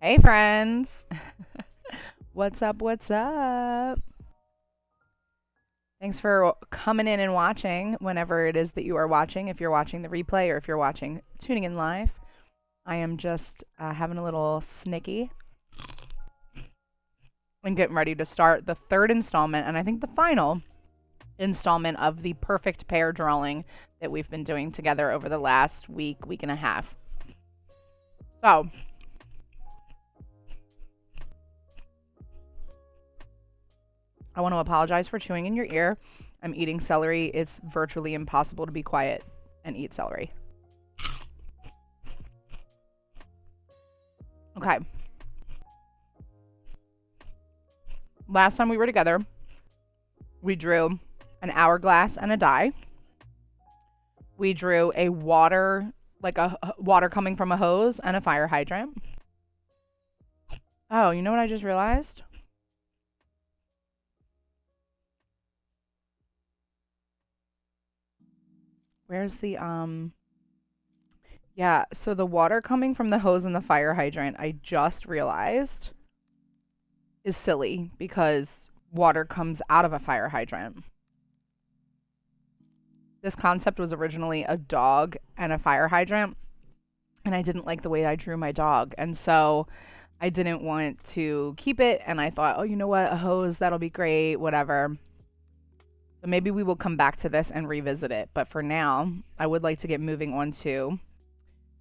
Hey friends. What's up? What's up? Thanks for coming in and watching whenever it is that you are watching. If you're watching the replay or if you're tuning in live. I am just having a little snicky and getting ready to start the third installment and I think the final installment of the perfect pair drawing that we've been doing together over the last week and a half. So, I want to apologize for chewing in your ear. I'm eating celery. It's virtually impossible to be quiet and eat celery. Okay. Last time we were together, we drew an hourglass and a die. We drew a water, like a water coming from a hose and a fire hydrant. Oh, you know what I just realized? Where's the, yeah, so the water coming from the hose and the fire hydrant, I just realized, is silly because water comes out of a fire hydrant. This concept was originally a dog and a fire hydrant, and I didn't like the way I drew my dog, and so I didn't want to keep it, and I thought, oh, you know what, a hose, that'll be great, whatever. So maybe we will come back to this and revisit it. But for now, I would like to get moving on to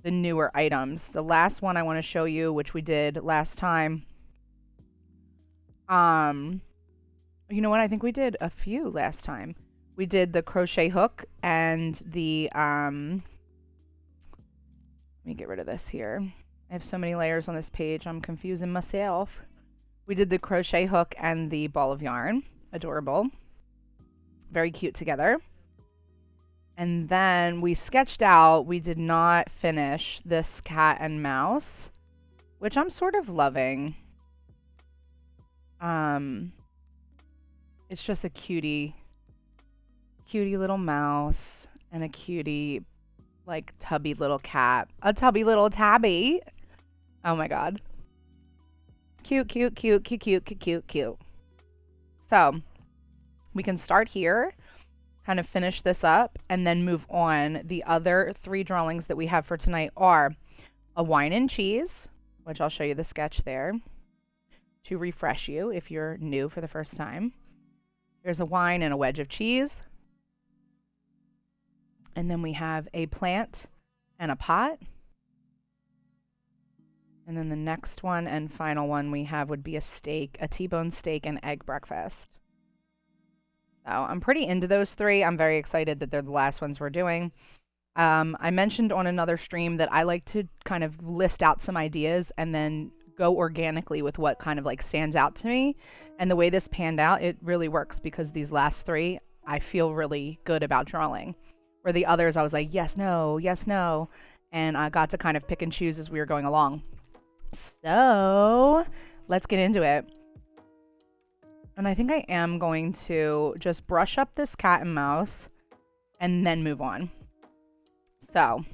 the newer items. The last one I want to show you, which we did last time. You know what? I think we did a few last time. We did the crochet hook and the, let me get rid of this here. I have so many layers on this page. I'm confusing myself. We did the crochet hook and the ball of yarn. Adorable. Very cute together. And then we sketched out, we did not finish this cat and mouse, which I'm sort of loving. It's just a cutie little mouse and a cutie, like, tubby little cat. A tubby little tabby. Oh my god. Cute, cute, cute, cute, cute, cute, cute, cute. So, we can start here, kind of finish this up, and then move on. The other three drawings that we have for tonight are a wine and cheese, which I'll show you the sketch there to refresh you if you're new for the first time. There's a wine and a wedge of cheese. And then we have a plant and a pot. And then the next one and final one we have would be a steak, a T-bone steak and egg breakfast. So I'm pretty into those three. I'm very excited that they're the last ones we're doing. I mentioned on another stream that I like to kind of list out some ideas and then go organically with what kind of like stands out to me. And the way this panned out, it really works because these last three, I feel really good about drawing. Where the others, I was like, yes, no. And I got to kind of pick and choose as we were going along. So let's get into it. And I think I am going to just brush up this cat and mouse and then move on. So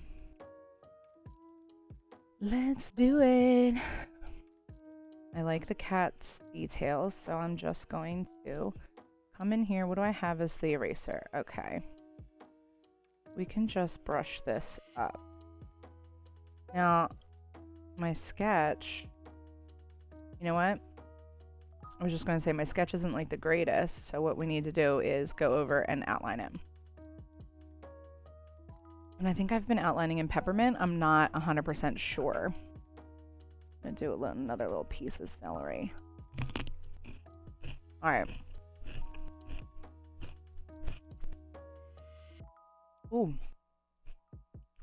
let's do it. I like the cat's details, so I'm just going to come in here. What do I have as the eraser? Okay. We can just brush this up. Now, my sketch, you know what? I was just going to say my sketch isn't like the greatest, so what we need to do is go over and outline it. And I think I've been outlining in peppermint. I'm not 100% sure. I'm going to do another little piece of celery. All right. Ooh,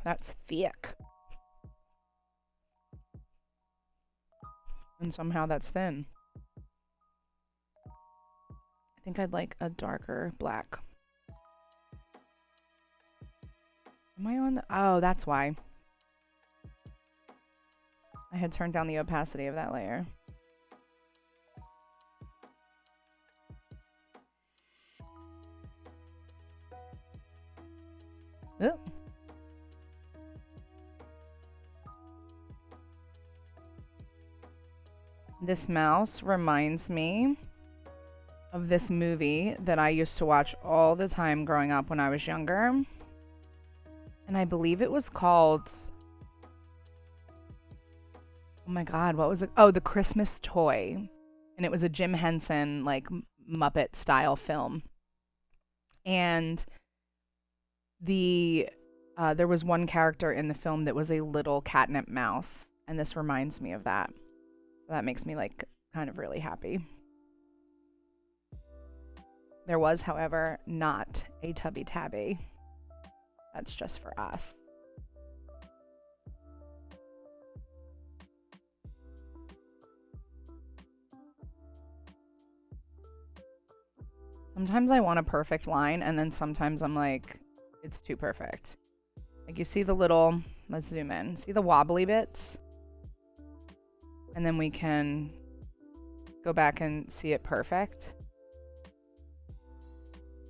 that's thick. And somehow that's thin. I think I'd like a darker black. Am I on? Oh, that's why. I had turned down the opacity of that layer. Ooh. This mouse reminds me of this movie that I used to watch all the time growing up when I was younger. And I believe it was called... Oh my God, what was it? Oh, The Christmas Toy. And it was a Jim Henson, like, Muppet style film. And there was one character in the film that was a little catnip mouse. And this reminds me of that. So that makes me, like, kind of really happy. There was, however, not a Tubby Tabby. That's just for us. Sometimes I want a perfect line, and then sometimes I'm like, it's too perfect. Like, you see the little, let's zoom in. See the wobbly bits? And then we can go back and see it perfect.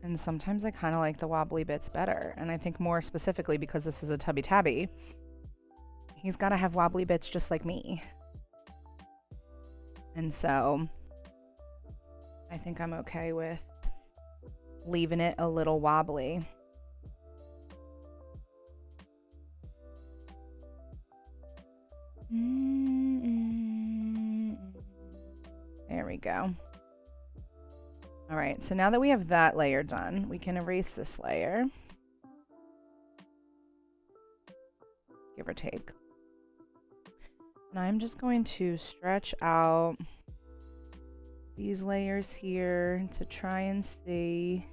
And sometimes I kind of like the wobbly bits better. And I think more specifically because this is a Tubby Tabby, he's got to have wobbly bits just like me. And so I think I'm okay with leaving it a little wobbly. There we go. All right, so now that we have that layer done, we can erase this layer. Give or take. And I'm just going to stretch out these layers here to try and see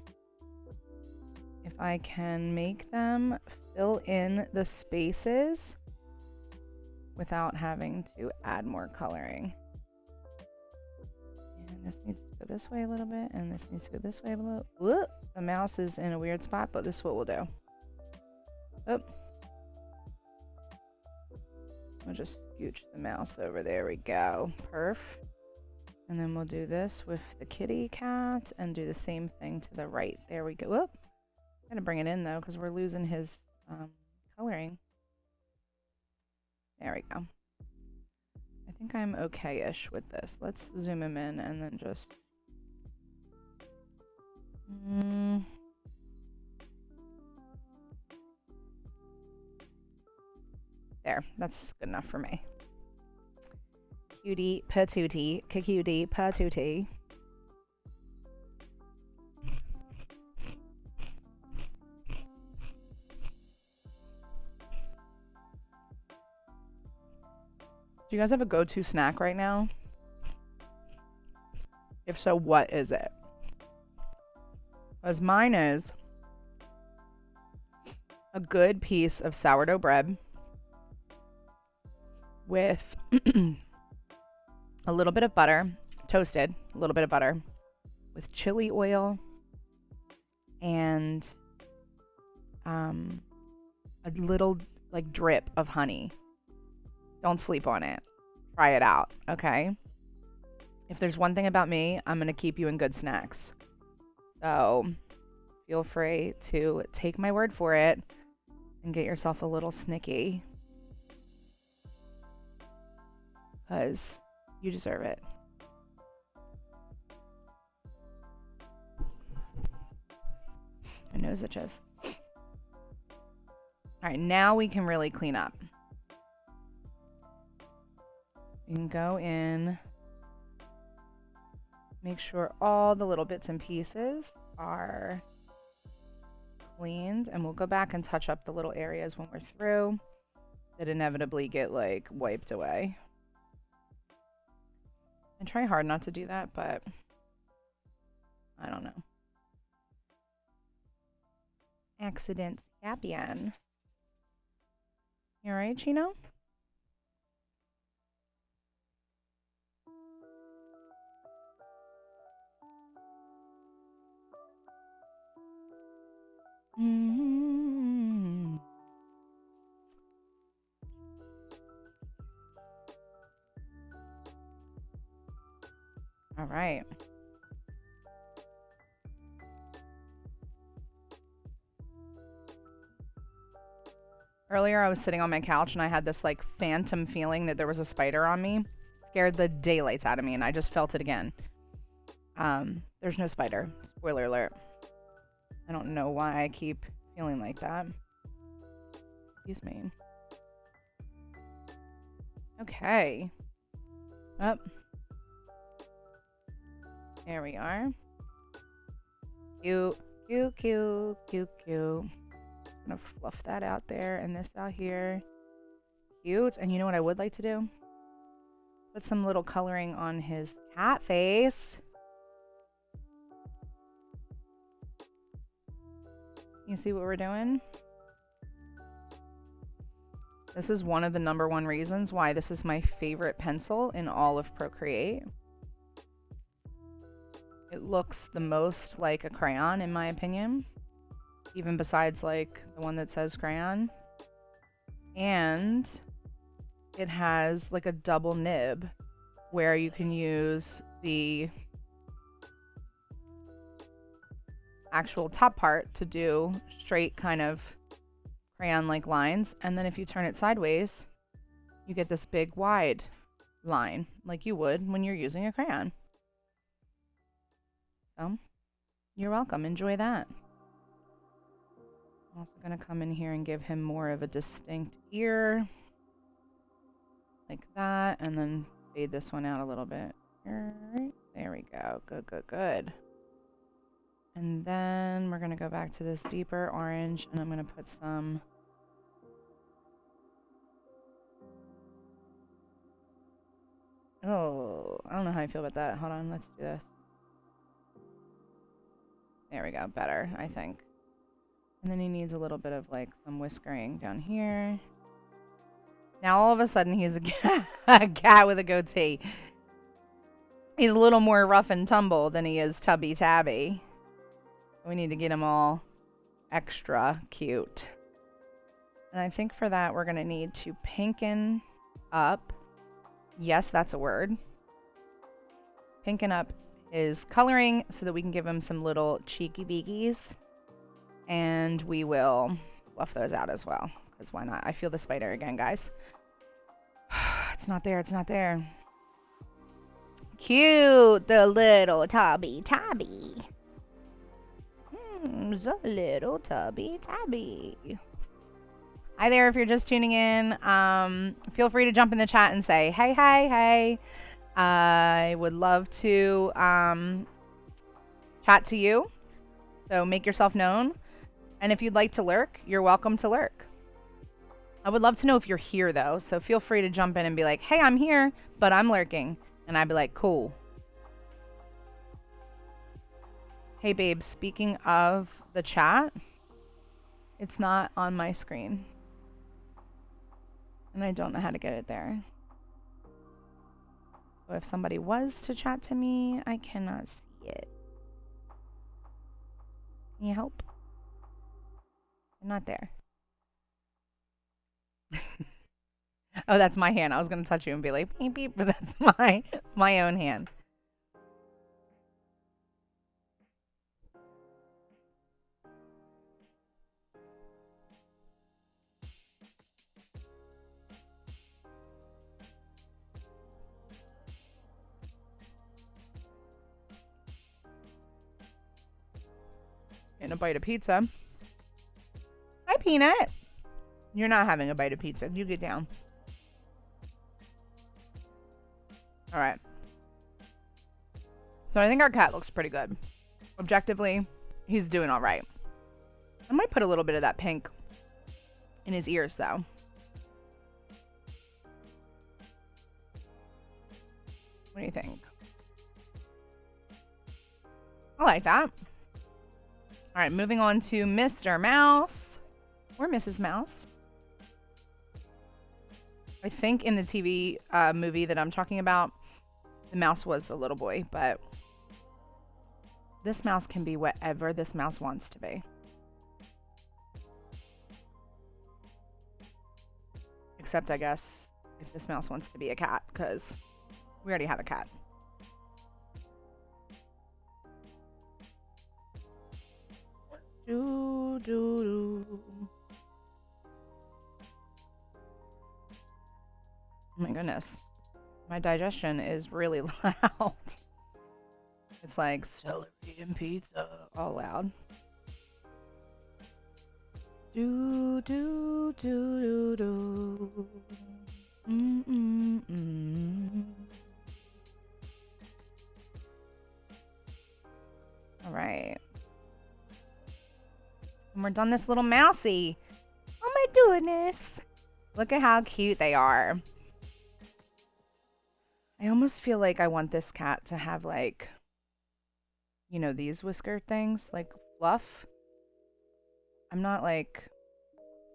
if I can make them fill in the spaces without having to add more coloring. And this needs to go this way a little bit, and this needs to go this way a little. Whoop! The mouse is in a weird spot, but this is what we'll do. Oop. We'll just scooch the mouse over. There we go. Perf. And then we'll do this with the kitty cat and do the same thing to the right. There we go. Whoop. Gotta bring it in though, because we're losing his coloring. There we go. I think I'm okay-ish with this. Let's zoom him in and then just... There, that's good enough for me. Cutie patootie, cutie patootie. Do you guys have a go-to snack right now? If so, what is it? Because mine is a good piece of sourdough bread with a little bit of butter, toasted, a little bit of butter, with chili oil and a little like drip of honey. Don't sleep on it. Try it out, okay? If there's one thing about me, I'm going to keep you in good snacks. So feel free to take my word for it and get yourself a little snicky. Because you deserve it. My nose itches. All right, now we can really clean up. You can go in, make sure all the little bits and pieces are cleaned, and we'll go back and touch up the little areas when we're through that inevitably get like wiped away. I try hard not to do that, but I don't know. Accidents happen. You alright, Chino? All right. Earlier, I was sitting on my couch and I had this like phantom feeling that there was a spider on me. Scared the daylights out of me, and I just felt it again. There's no spider. Spoiler alert. I don't know why I keep feeling like that. Excuse me. Okay. Up. There we are. Cute, cute, cute, cute, cute. I'm gonna fluff that out there and this out here. Cute. And you know what I would like to do? Put some little coloring on his cat face. You see what we're doing? This is one of the #1 reasons why this is my favorite pencil in all of Procreate. It looks the most like a crayon, in my opinion. Even besides, like, the one that says crayon. And it has, like, a double nib where you can use the actual top part to do straight kind of crayon-like lines. And then if you turn it sideways, you get this big wide line like you would when you're using a crayon. So, you're welcome. Enjoy that. I'm also going to come in here and give him more of a distinct ear. Like that. And then fade this one out a little bit. There we go. Good, good, good. And then we're going to go back to this deeper orange. And I'm going to put some... Oh, I don't know how I feel about that. Hold on. Let's do this. There we go. Better, I think. And then he needs a little bit of, like, some whiskering down here. Now, all of a sudden, he's a cat with a goatee. He's a little more rough and tumble than he is tubby-tabby. We need to get him all extra cute. And I think for that, we're going to need to pinken up. Yes, that's a word. Pinken up his coloring so that we can give him some little cheeky beakies. And we will fluff those out as well. Because why not? I feel the spider again, guys. It's not there. It's not there. Cute. The little tubby tabby. The little tubby tabby. Hi there. If you're just tuning in, feel free to jump in the chat and say, hey, hey, hey. I would love to chat to you. So make yourself known. And if you'd like to lurk, you're welcome to lurk. I would love to know if you're here, though. So feel free to jump in and be like, hey, I'm here, but I'm lurking. And I'd be like, cool. Hey, babe, speaking of the chat, it's not on my screen. And I don't know how to get it there. So if somebody was to chat to me, I cannot see it. Can you help? I'm not there. Oh, that's my hand. I was going to touch you and be like, beep, beep, but that's my own hand. And a bite of pizza. Hi, Peanut. You're not having a bite of pizza. You get down. All right. So I think our cat looks pretty good. Objectively, he's doing all right. I might put a little bit of that pink in his ears, though. What do you think? I like that. All right, moving on to Mr. Mouse. Or Mrs. Mouse. I think in the TV movie that I'm talking about, the mouse was a little boy, but this mouse can be whatever this mouse wants to be. Except, I guess, if this mouse wants to be a cat, because we already have a cat. Do, do, do. Oh my goodness. My digestion is really loud. It's like celery and pizza all loud. Do do do do do. All right. And we're done this little mousy. Oh my goodness. Look at how cute they are. I almost feel like I want this cat to have like, you know, these whisker things, like fluff. I'm not like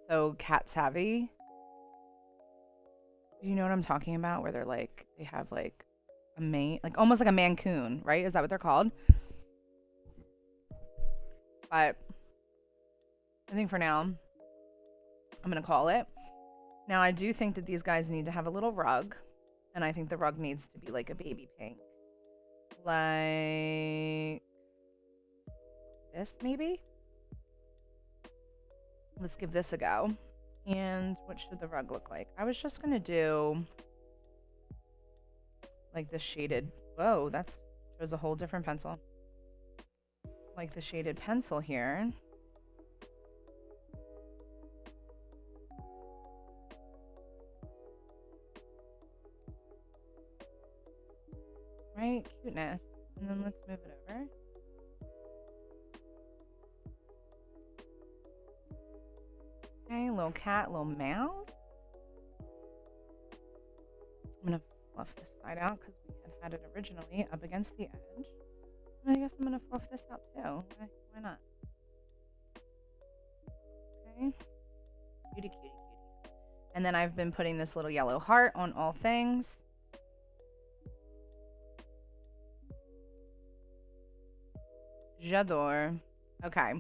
so cat savvy. You know what I'm talking about? Where they're like, they have like a mane, like almost like a Mancoon, right? Is that what they're called? But I think for now, I'm going to call it. Now, I do think that these guys need to have a little rug. And I think the rug needs to be like a baby pink. Like this, maybe? Let's give this a go. And what should the rug look like? I was just going to do like the shaded. Whoa, that shows a whole different pencil. Like the shaded pencil here. Right? Cuteness. And then let's move it over. Okay, little cat, little mouse. I'm going to fluff this side out because we had it originally up against the edge. And I guess I'm going to fluff this out too. Why not? Okay. Cutie, cutie, cutie. And then I've been putting this little yellow heart on all things. J'adore. Okay.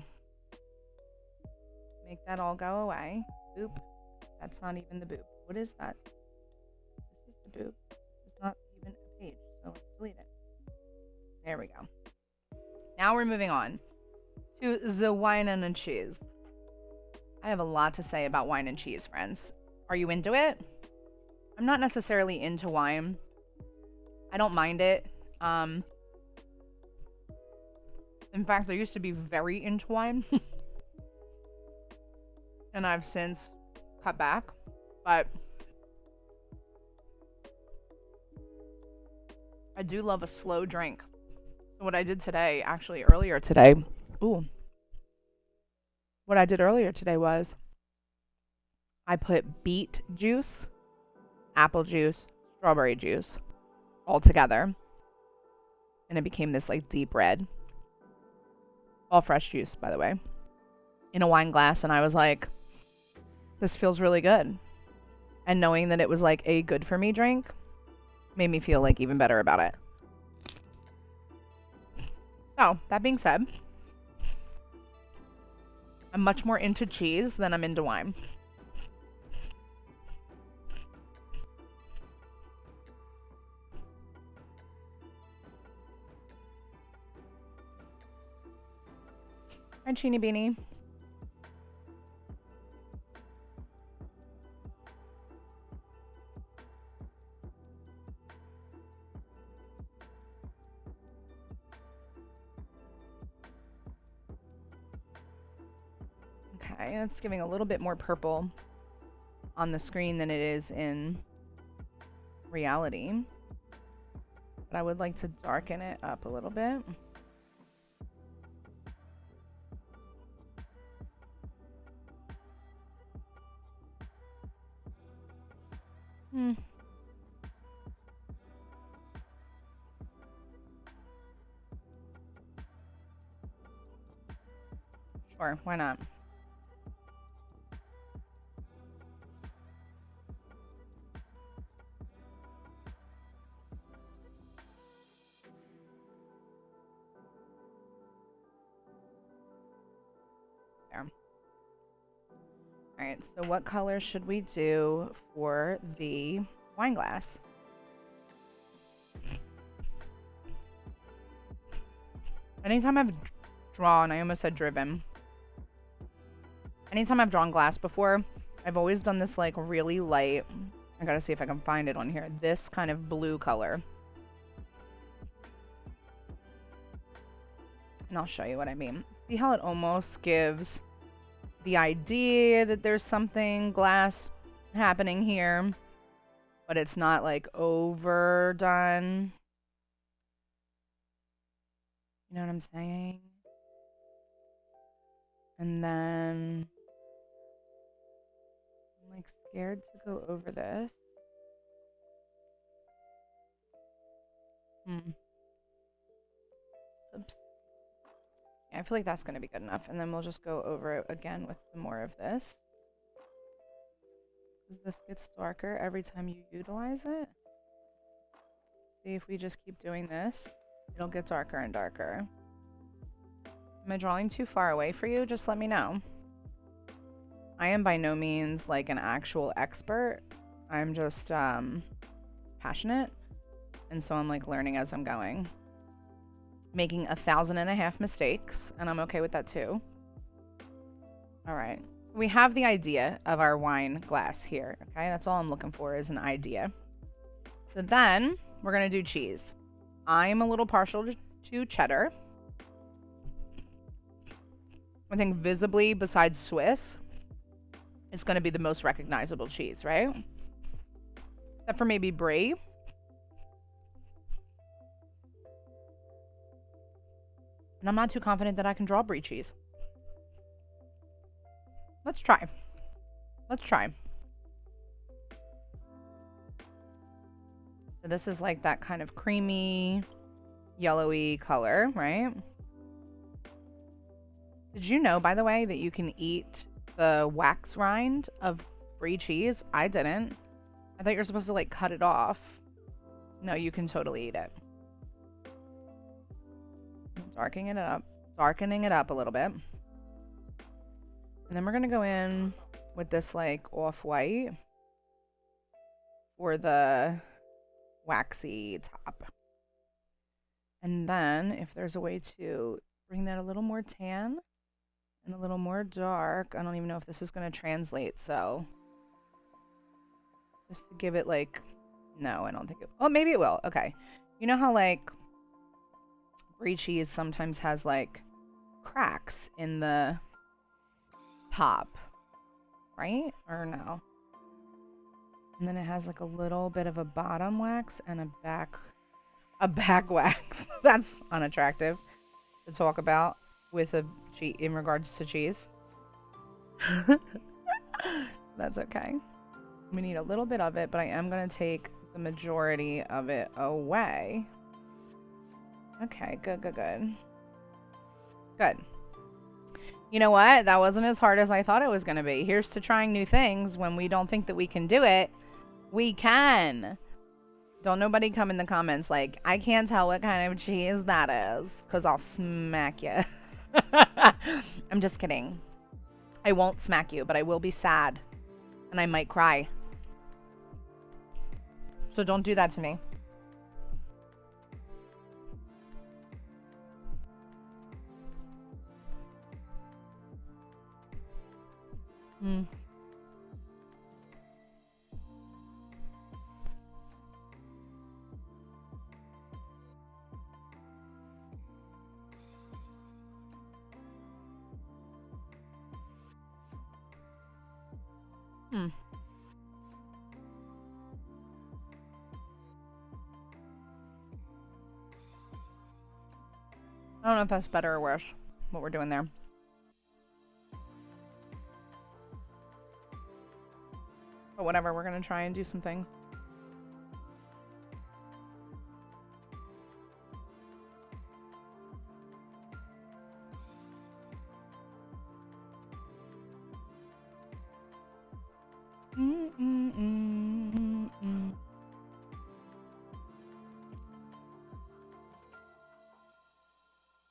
Make that all go away. Boop. That's not even the boop. What is that? This is the boop. This is not even a page. So let's delete it. There we go. Now we're moving on to the wine and cheese. I have a lot to say about wine and cheese, friends. Are you into it? I'm not necessarily into wine. I don't mind it. In fact, I used to be very into wine. And I've since cut back. But I do love a slow drink. So what I did today, actually earlier today. Ooh. What I did earlier today was I put beet juice, apple juice, strawberry juice all together. And it became this like deep red. All fresh juice, by the way, in a wine glass. And I was like, this feels really good. And knowing that it was like a good for me drink made me feel like even better about it. So, that being said, I'm much more into cheese than I'm into wine. Hi, Cheeny Beanie. Okay, it's giving a little bit more purple on the screen than it is in reality. But I would like to darken it up a little bit. Sure, why not? There. Alright, so what color should we do for the wine glass? Anytime I've drawn, I almost said driven. Anytime I've drawn glass before, I've always done this like really light. I gotta see if I can find it on here. This kind of blue color. And I'll show you what I mean. See how it almost gives the idea that there's something glass happening here, but it's not like overdone. You know what I'm saying? And then I'm like scared to go over this. Oops. Yeah, I feel like that's going to be good enough. And then we'll just go over it again with some more of this. Because this gets darker every time you utilize it. See, if we just keep doing this, it'll get darker and darker. Am I drawing too far away for you? Just let me know. I am by no means like an actual expert. I'm just passionate. And so I'm like learning as I'm going. Making 1,500 mistakes, and I'm okay with that too. All right. We have the idea of our wine glass here. Okay, that's all I'm looking for is an idea. So then we're going to do cheese. I'm a little partial to cheddar. I think visibly, besides Swiss, it's going to be the most recognizable cheese, right? Except for maybe brie. And I'm not too confident that I can draw brie cheese. Let's try. Let's try. So this is like that kind of creamy, yellowy color, right? Did you know, by the way, that you can eat the wax rind of brie cheese? I didn't. I thought you were supposed to like cut it off. No, you can totally eat it. Darkening it up a little bit. And then we're going to go in with this like off-white for the waxy top. And then if there's a way to bring that a little more tan and a little more dark, I don't even know if this is going to translate, so just to give it like, no, I don't think it, oh, maybe it will. Okay. You know how like brie cheese sometimes has like cracks in the top, right? Or no? And then it has like a little bit of a bottom wax and a back wax. That's unattractive to talk about with a cheese in regards to cheese. That's okay. We need a little bit of it, but I am going to take the majority of it away. Okay, good. Good. You know what? That wasn't as hard as I thought it was going to be. Here's to trying new things. When we don't think that we can do it, we can. Don't nobody come in the comments like, I can't tell what kind of cheese that is, because I'll smack you. I'm just kidding. I won't smack you, but I will be sad. And I might cry. So don't do that to me. I don't know if that's better or worse, what we're doing there. But whatever, we're going to try and do some things.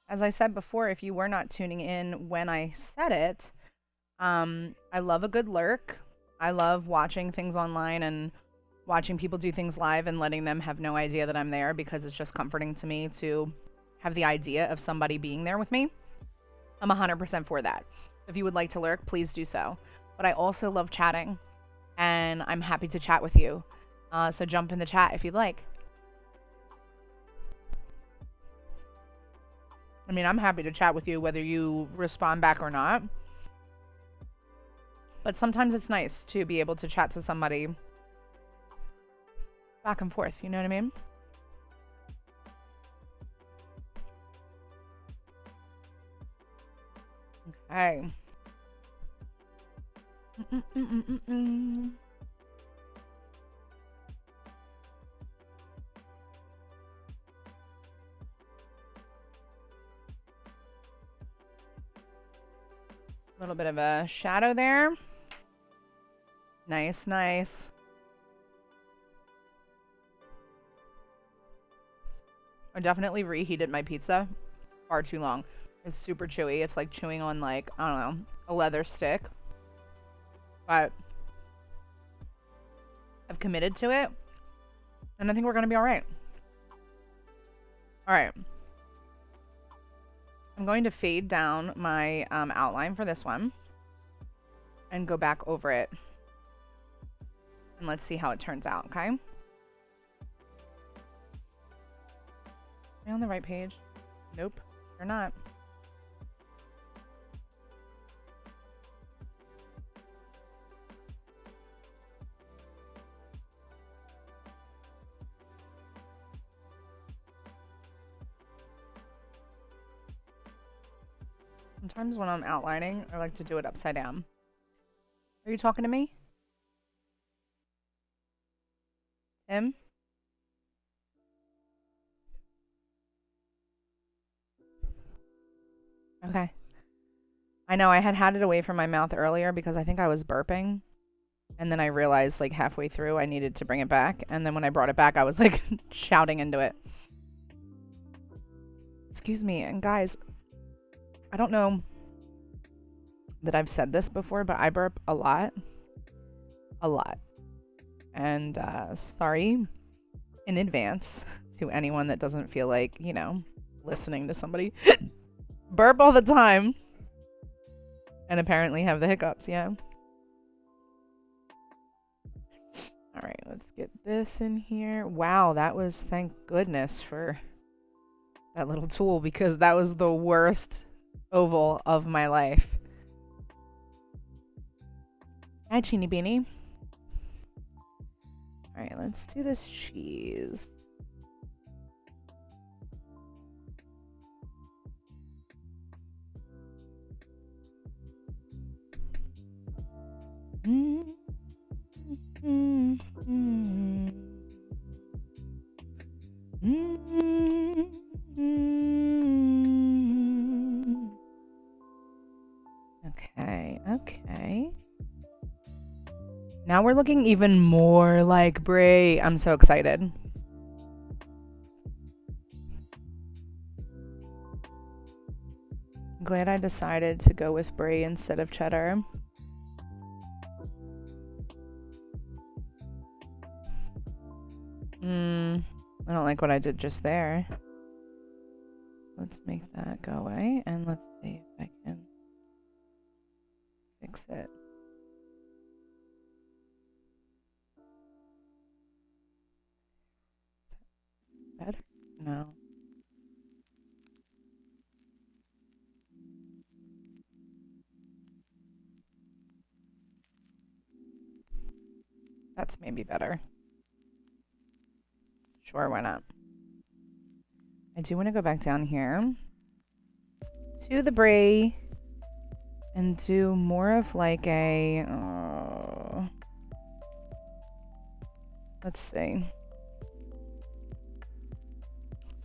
As I said before, if you were not tuning in when I said it, I love a good lurk. I love watching things online and watching people do things live and letting them have no idea that I'm there, because it's just comforting to me to have the idea of somebody being there with me. I'm 100% for that. If you would like to lurk, please do so. But I also love chatting. and I'm happy to chat with you. So jump in the chat if you'd like. I mean, I'm happy to chat with you whether you respond back or not. But sometimes it's nice to be able to chat to somebody back and forth, you know what I mean? Okay. A little bit of a shadow there. Nice, nice. I definitely reheated my pizza far too long. It's super chewy. It's like chewing on, like, I don't know, a leather stick. But I've committed to it, and I think we're going to be all right. All right. I'm going to fade down my outline for this one and go back over it. And let's see how it turns out, okay? Am I on the right page? Nope, you're not. Sometimes when I'm outlining, I like to do it upside down. Are you talking to me? Tim? Okay. I know I had it away from my mouth earlier because I think I was burping. And then I realized like halfway through I needed to bring it back. And then when I brought it back, I was like shouting into it. Excuse me. And guys, I don't know that I've said this before, but I burp a lot. A lot. And sorry in advance to anyone that doesn't feel like, you know, listening to somebody burp all the time and apparently have the hiccups, yeah. All right, let's get this in here. Wow, that was, thank goodness for that little tool because that was the worst oval of my life. Hi, Cheeny Beanie. All right, let's do this cheese. Okay, okay. Now we're looking even more like Brie. I'm so excited. I'm glad I decided to go with Brie instead of cheddar. I don't like what I did just there. Let's make that go away and let's see if I can fix it. Better? No. That's maybe better. Sure, why not? I do want to go back down here to the Brie and do more of like a, let's see.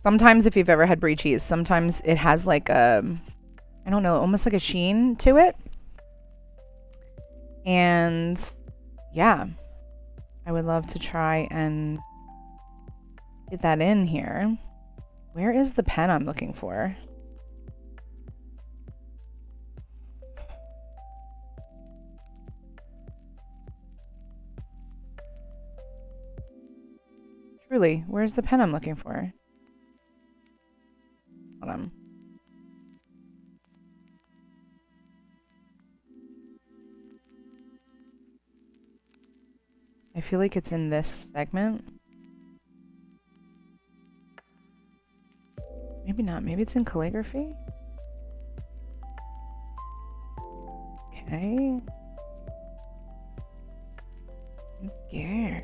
Sometimes if you've ever had Brie cheese, sometimes it has like a, I don't know, almost like a sheen to it. And yeah, I would love to try and get that in here. Where is the pen I'm looking for? Truly, where's the pen I'm looking for? Hold on. I feel like it's in this segment. Maybe not. Maybe it's in calligraphy. Okay. I'm scared.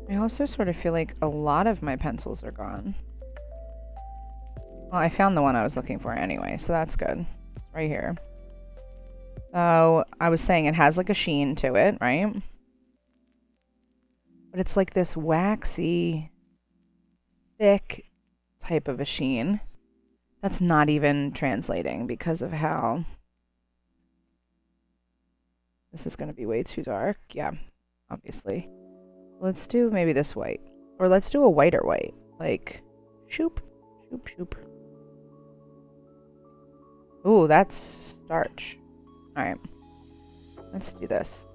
I also sort of feel like a lot of my pencils are gone. Well, I found the one I was looking for anyway, so that's good. It's right here. So, I was saying it has like a sheen to it, right? But it's like this waxy, thick type of a sheen. That's not even translating because of how... This is going to be way too dark. Yeah, obviously. Let's do maybe this white. Or let's do a whiter white. Like, shoop, shoop, shoop. Ooh, that's starch. Alright. Let's do this.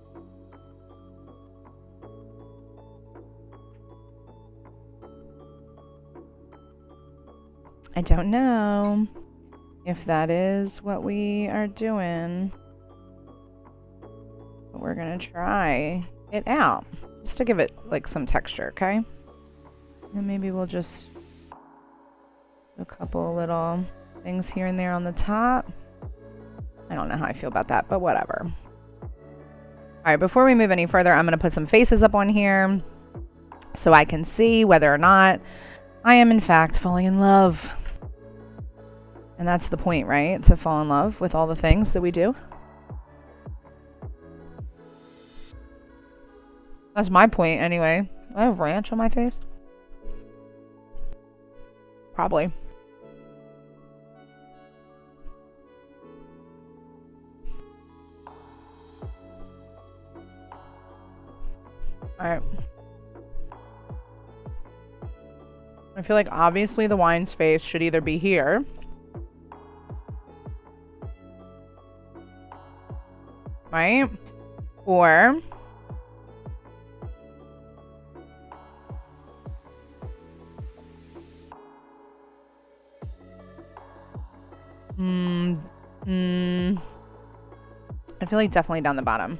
I don't know if that is what we are doing. But we're gonna try it out. Just to give it, like, some texture, okay? And maybe we'll just do a couple little things here and there on the top. I don't know how I feel about that, but whatever. Alright, before we move any further, I'm going to put some faces up on here so I can see whether or not I am, in fact, falling in love. And that's the point, right? To fall in love with all the things that we do. That's my point, anyway. Do I have ranch on my face? Probably. Alright. I feel like obviously the wine's face should either be here. Right? Or... I feel like definitely down the bottom.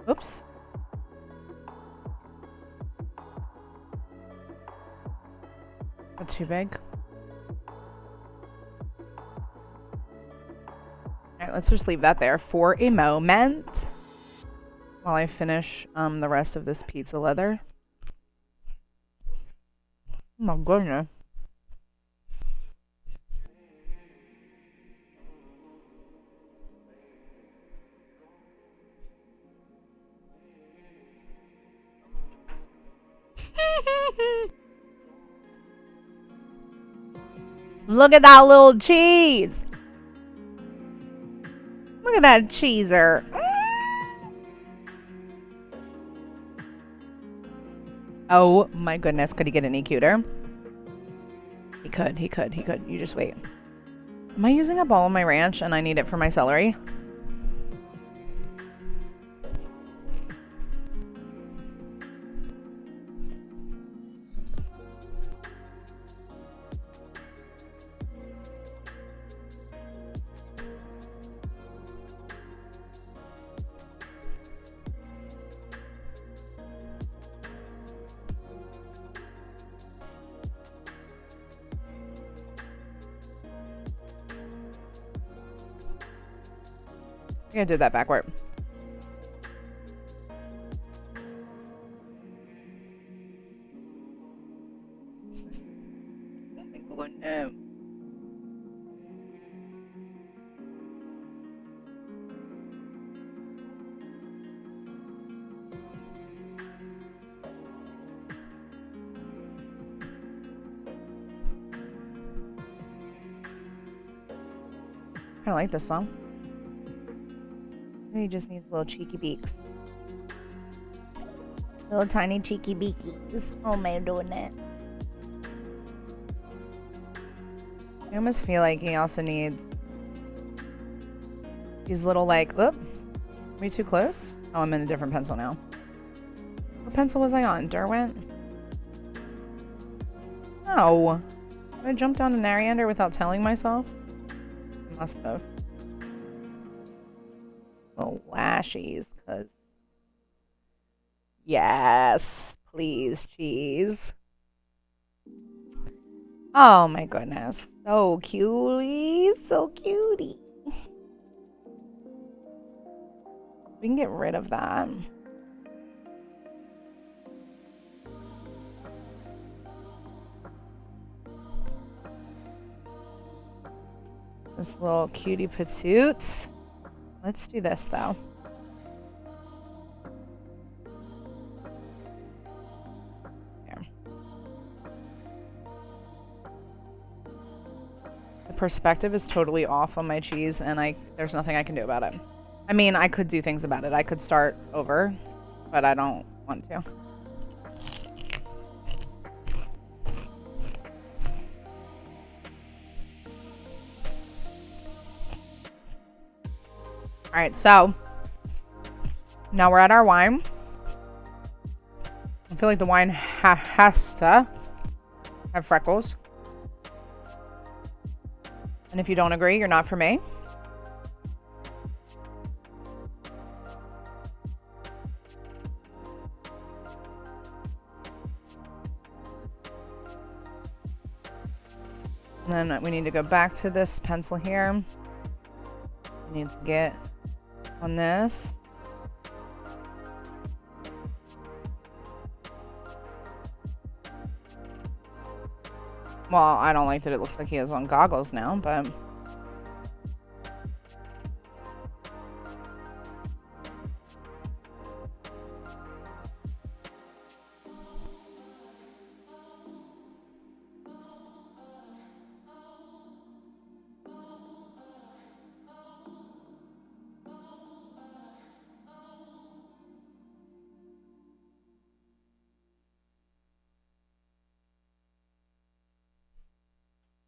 Oops. That's too big. Alright, let's just leave that there for a moment while I finish the rest of this pizza leather. Oh my goodness. Look at that little cheese. Look at that cheeser. Oh my goodness, could he get any cuter? He could. You just wait. Am I using up all of my ranch and I need it for my celery? I'm gonna do that backward. Oh my god, no. I like this song. He just needs little cheeky beaks. Little tiny cheeky beakies. Oh my goodness. I almost feel like he also needs These little like, oop, are we too close? Oh, I'm in a different pencil now. What pencil was I on? Derwent? No. Did I jump down to Nariander without telling myself? I must have. Little lashies, cause yes, please, cheese. Oh my goodness. So cutie. So cutie. We can get rid of that. This little cutie patoots. Let's do this though. There. The perspective is totally off on my cheese and there's nothing I can do about it. I mean, I could do things about it. I could start over, but I don't want to. All right, so now we're at our wine. I feel like the wine has to have freckles. And if you don't agree, you're not for me. And then we need to go back to this pencil here. We need to get on this. Well, I don't like that it looks like he has on goggles now, but...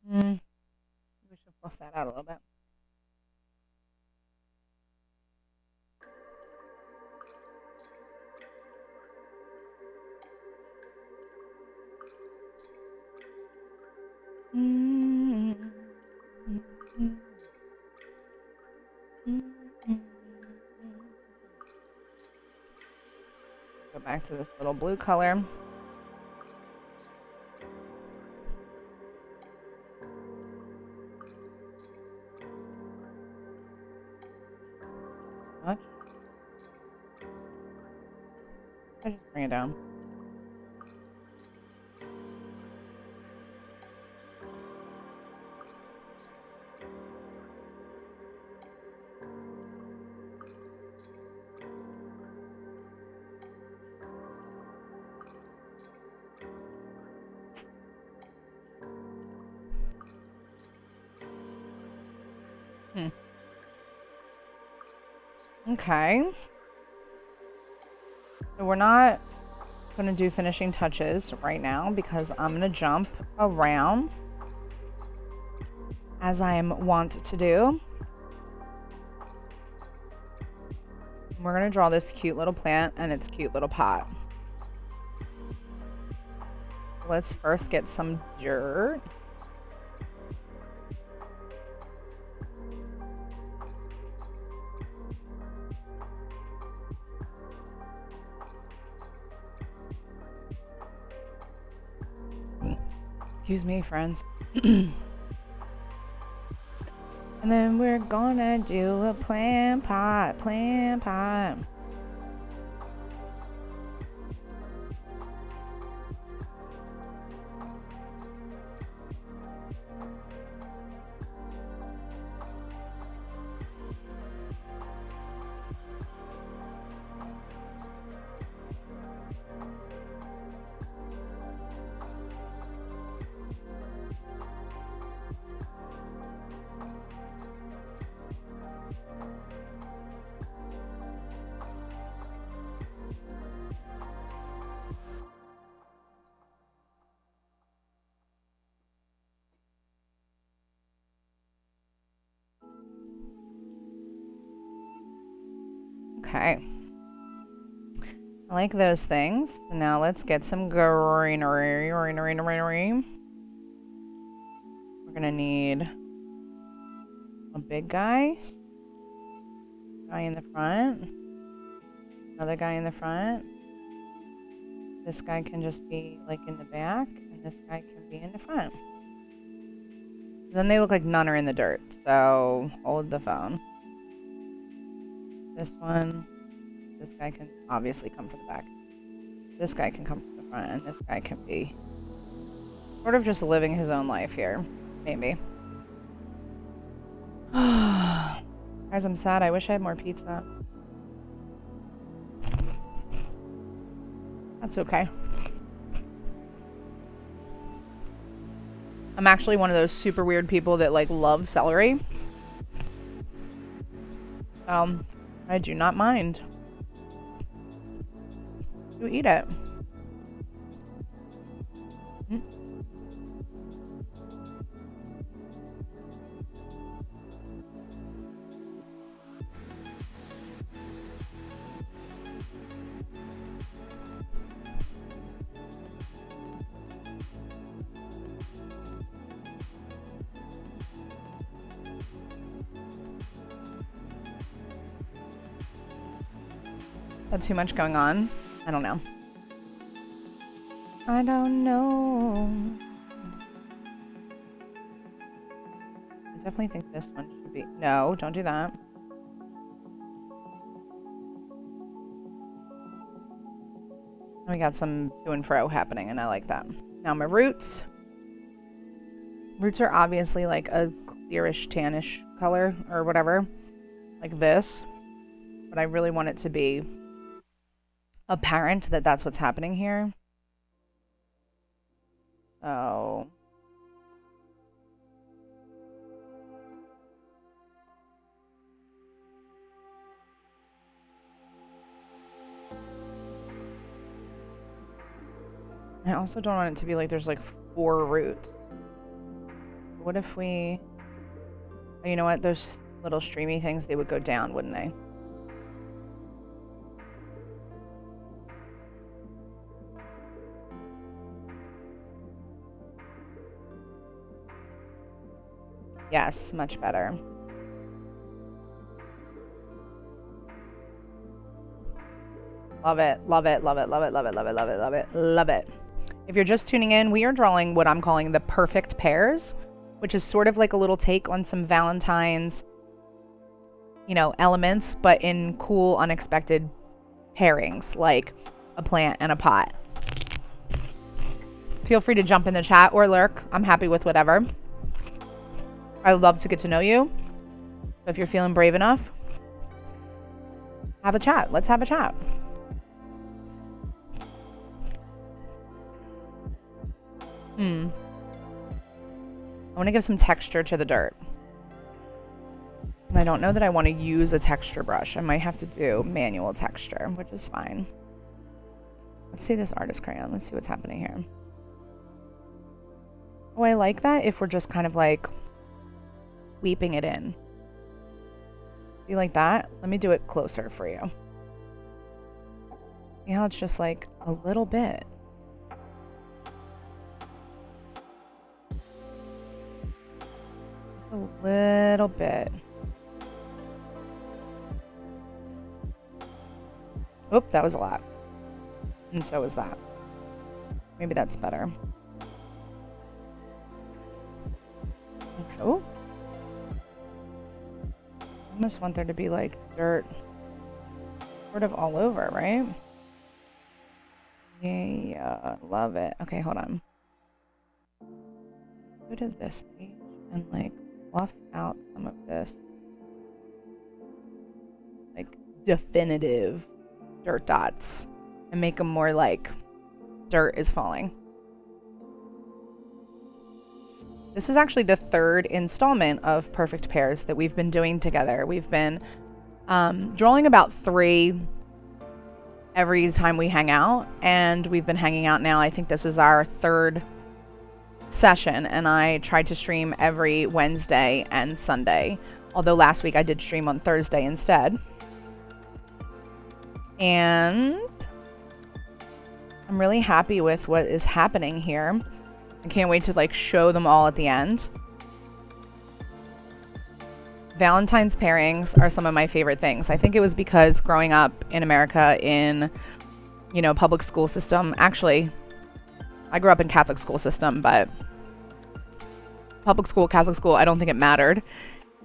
we should fluff that out a little bit. Go back to this little blue color. Much? I just bring it down. Okay. So we're not going to do finishing touches right now because I'm going to jump around as I am wont to do. We're going to draw this cute little plant and its cute little pot. Let's first get some dirt. Excuse me, friends. And then we're gonna do a plant pot, plant pot. Okay. I like those things. Now let's get some greenery. We're gonna need a big guy in the front, another guy in the front. This guy can just be like in the back, and this guy can be in the front. Then they look like none are in the dirt, so hold the phone. This one, this guy can obviously come from the back. This guy can come from the front, and this guy can be sort of just living his own life here, maybe. Guys, I'm sad. I wish I had more pizza. That's okay. I'm actually one of those super weird people that like love celery. I do not mind. You eat it. Too much going on? I don't know. I don't know. I definitely think this one should be... No, don't do that. We got some to and fro happening, and I like that. Now my roots. Roots are obviously like a clearish, tannish color, or whatever. Like this. But I really want it to be apparent that that's what's happening here. So I also don't want it to be like there's like 4 roots. What if we... Oh, you know what? Those little streamy things, they would go down, wouldn't they? Yes, much better. Love it, love it, love it, love it, love it, love it, love it, love it, love it. If you're just tuning in, we are drawing what I'm calling the perfect pairs, which is sort of like a little take on some Valentine's, you know, elements, but in cool, unexpected pairings, like a plant and a pot. Feel free to jump in the chat or lurk. I'm happy with whatever. I would love to get to know you. So if you're feeling brave enough, have a chat. Let's have a chat. I want to give some texture to the dirt. And I don't know that I want to use a texture brush. I might have to do manual texture, which is fine. Let's see this artist crayon. Let's see what's happening here. Oh, I like that if we're just kind of like sweeping it in. See, like that? Let me do it closer for you. See how it's just like a little bit. Just a little bit. Oop, that was a lot. And so was that. Maybe that's better. Okay. Oh. I almost want there to be like dirt sort of all over, right? Yeah, love it. Okay, hold on. Go to this page and like fluff out some of this like definitive dirt dots and make them more like dirt is falling. This is actually the 3rd installment of Perfect Pairs that we've been doing together. We've been drawing about 3 every time we hang out, and we've been hanging out now. I think this is our 3rd session, and I tried to stream every Wednesday and Sunday, although last week I did stream on Thursday instead. And I'm really happy with what is happening here. I can't wait to like show them all at the end. Valentine's pairings are some of my favorite things. I think it was because growing up in America in, you know, public school system. Actually, I grew up in Catholic school system, but public school, Catholic school, I don't think it mattered.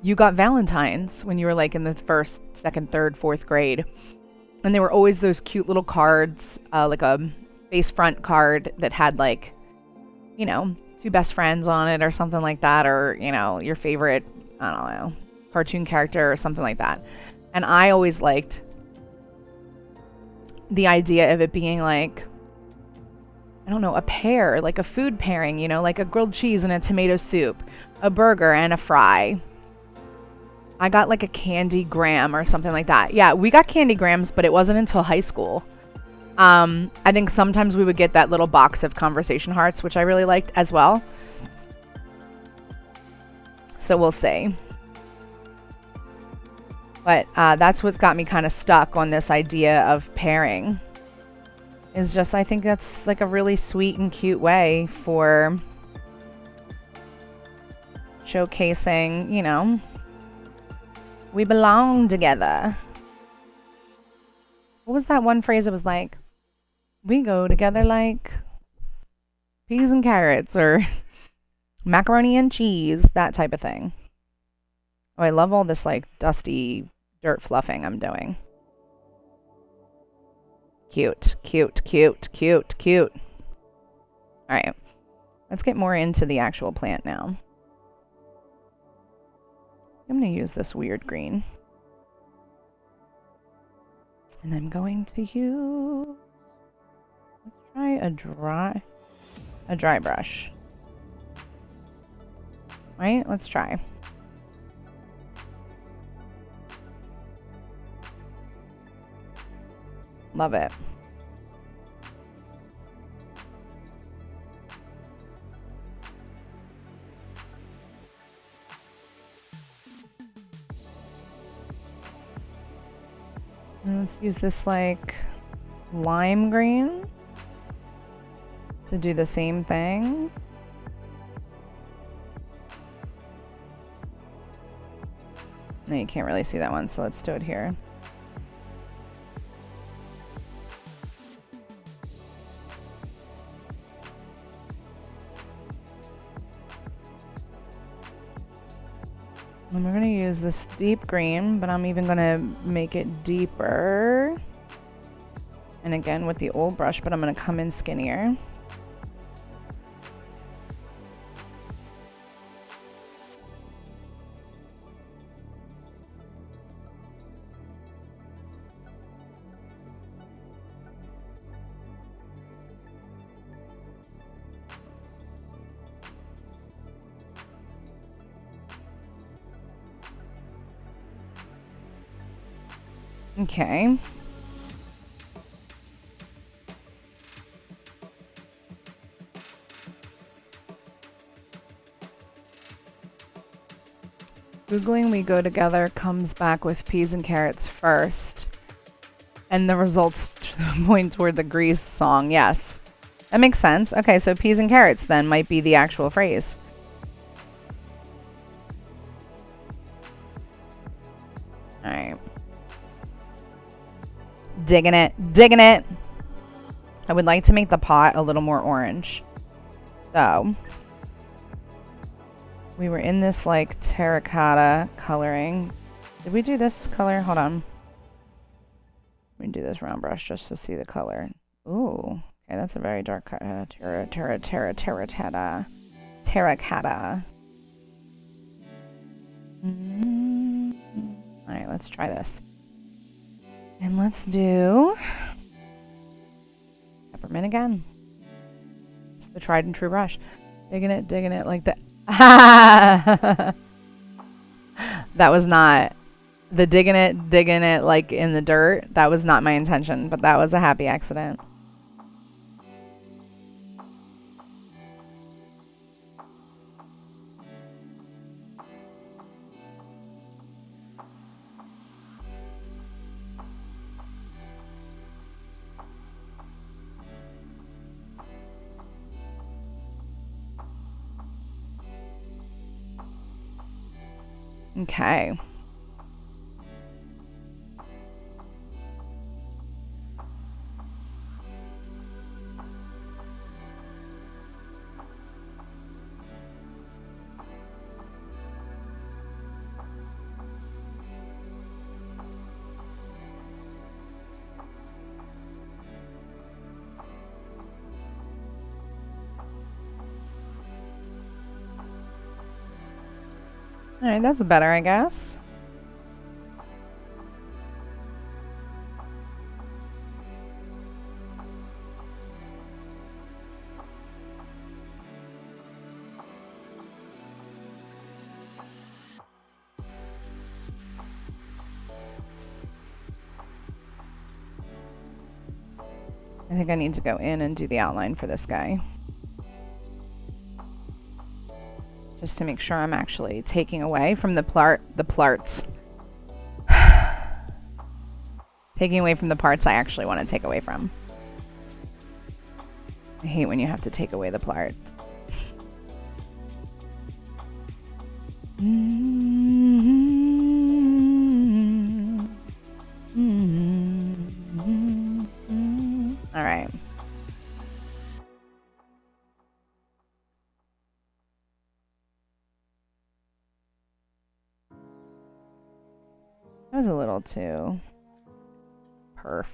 You got Valentines when you were like in the first, second, third, fourth grade. And there were always those cute little cards, like a face front card that had like, you know, 2 best friends on it or something like that. Or, you know, your favorite, I don't know, cartoon character or something like that. And I always liked the idea of it being like, I don't know, a pair, like a food pairing, you know, like a grilled cheese and a tomato soup, a burger and a fry. I got like a candy gram or something like that. Yeah, we got candy grams, but it wasn't until high school. I think sometimes we would get that little box of conversation hearts, which I really liked as well. So we'll see. But that's what got me kind of stuck on this idea of pairing. Is just, I think that's like a really sweet and cute way for showcasing, you know, we belong together. What was that one phrase? It was like, we go together like peas and carrots or macaroni and cheese, that type of thing. Oh, I love all this like dusty dirt fluffing I'm doing. Cute, cute, cute, cute, cute. All right, let's get more into the actual plant now. I'm going to use this weird green. And I'm going to use, let's try a dry brush. Right, let's try. Love it. And let's use this like lime green to do the same thing. No, you can't really see that one, so let's do it here. And we're going to use this deep green, but I'm even going to make it deeper. And again with the old brush, but I'm going to come in skinnier. Okay. Googling We Go Together comes back with peas and carrots first. And the results point toward the Grease song. Yes. That makes sense. Okay, so peas and carrots then might be the actual phrase. All right. Digging it. Digging it. I would like to make the pot a little more orange. So we were in this like terracotta coloring. Did we do this color? Hold on. Let me do this round brush just to see the color. Ooh. Okay, that's a very dark terracotta. Terracotta. All right, let's try this. And let's do peppermint again. It's the tried and true brush. Digging it like that. That was not the digging it like in the dirt. That was not my intention, but that was a happy accident. Okay. All right, that's better, I guess. I think I need to go in and do the outline for this guy. Just to make sure I'm actually taking away from the parts. Taking away from the parts I actually want to take away from. I hate when you have to take away the parts. All right. That was a little too perf.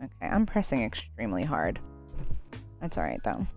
Okay, I'm pressing extremely hard. That's all right though.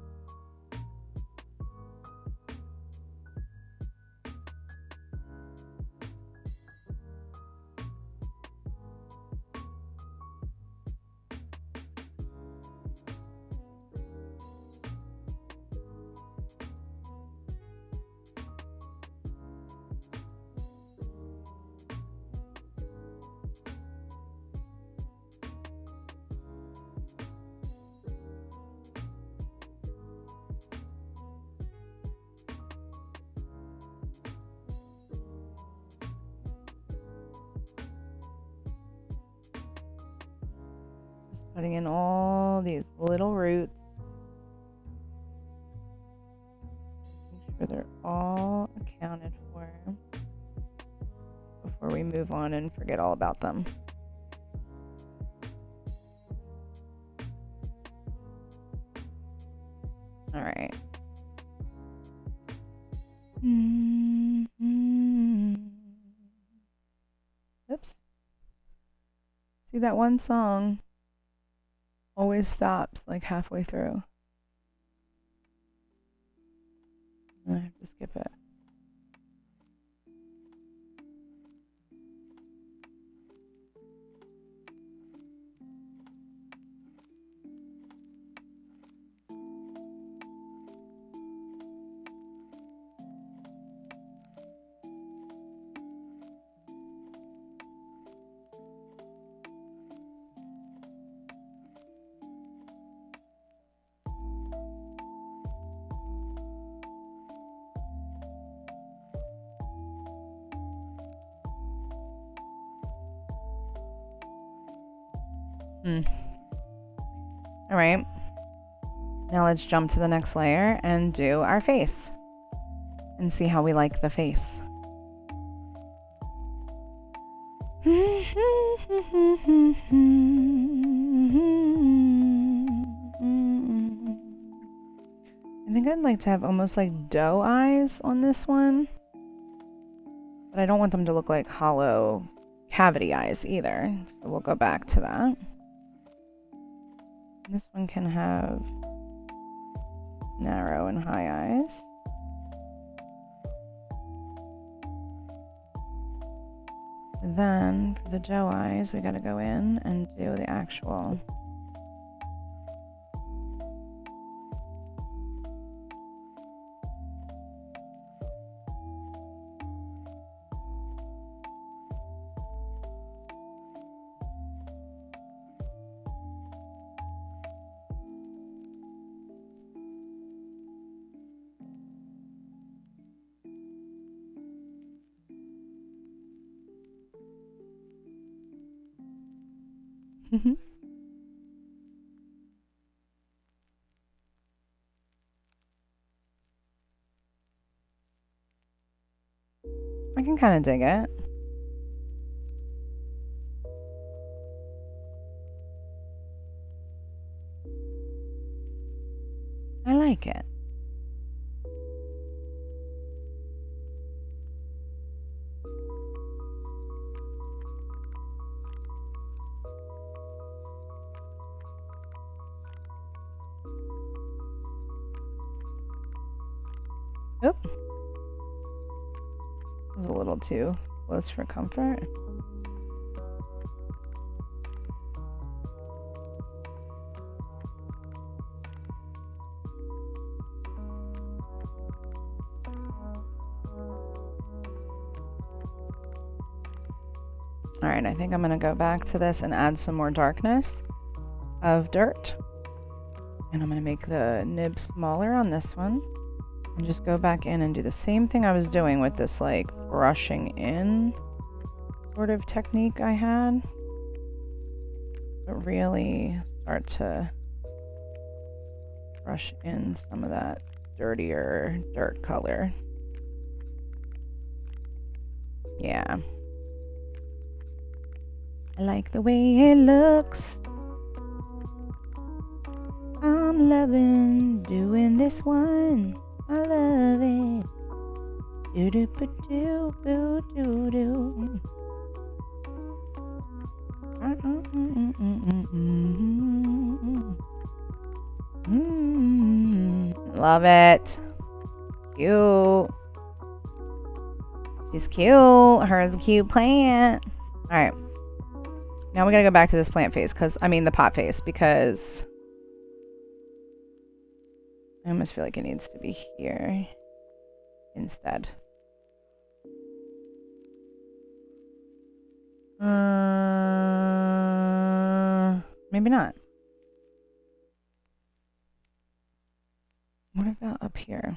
Putting in all these little roots. Make sure they're all accounted for before we move on and forget all about them. All right. Oops. See, that one song always stops like halfway through. I have to skip it. All right. Now let's jump to the next layer and do our face and see how we like the face. I think I'd like to have almost like doe eyes on this one, but I don't want them to look like hollow cavity eyes either, so we'll go back to that. This one can have narrow and high eyes. Then for the doe eyes, we gotta go in and do the actual I can kind of dig it. I like it. Oop. It was a little too close for comfort. All right, I think I'm gonna go back to this and add some more darkness of dirt. And I'm gonna make the nib smaller on this one. And just go back in and do the same thing I was doing with this like brushing in sort of technique I had. But really start to brush in some of that dirtier dirt color. Yeah. I like the way it looks. I'm loving doing this one. I love it. Do do do do do do. Love it. Cute. She's cute. Her's a cute plant. All right. Now we gotta go back to this plant face, the pot face, because I almost feel like it needs to be here instead. Maybe not. What about up here?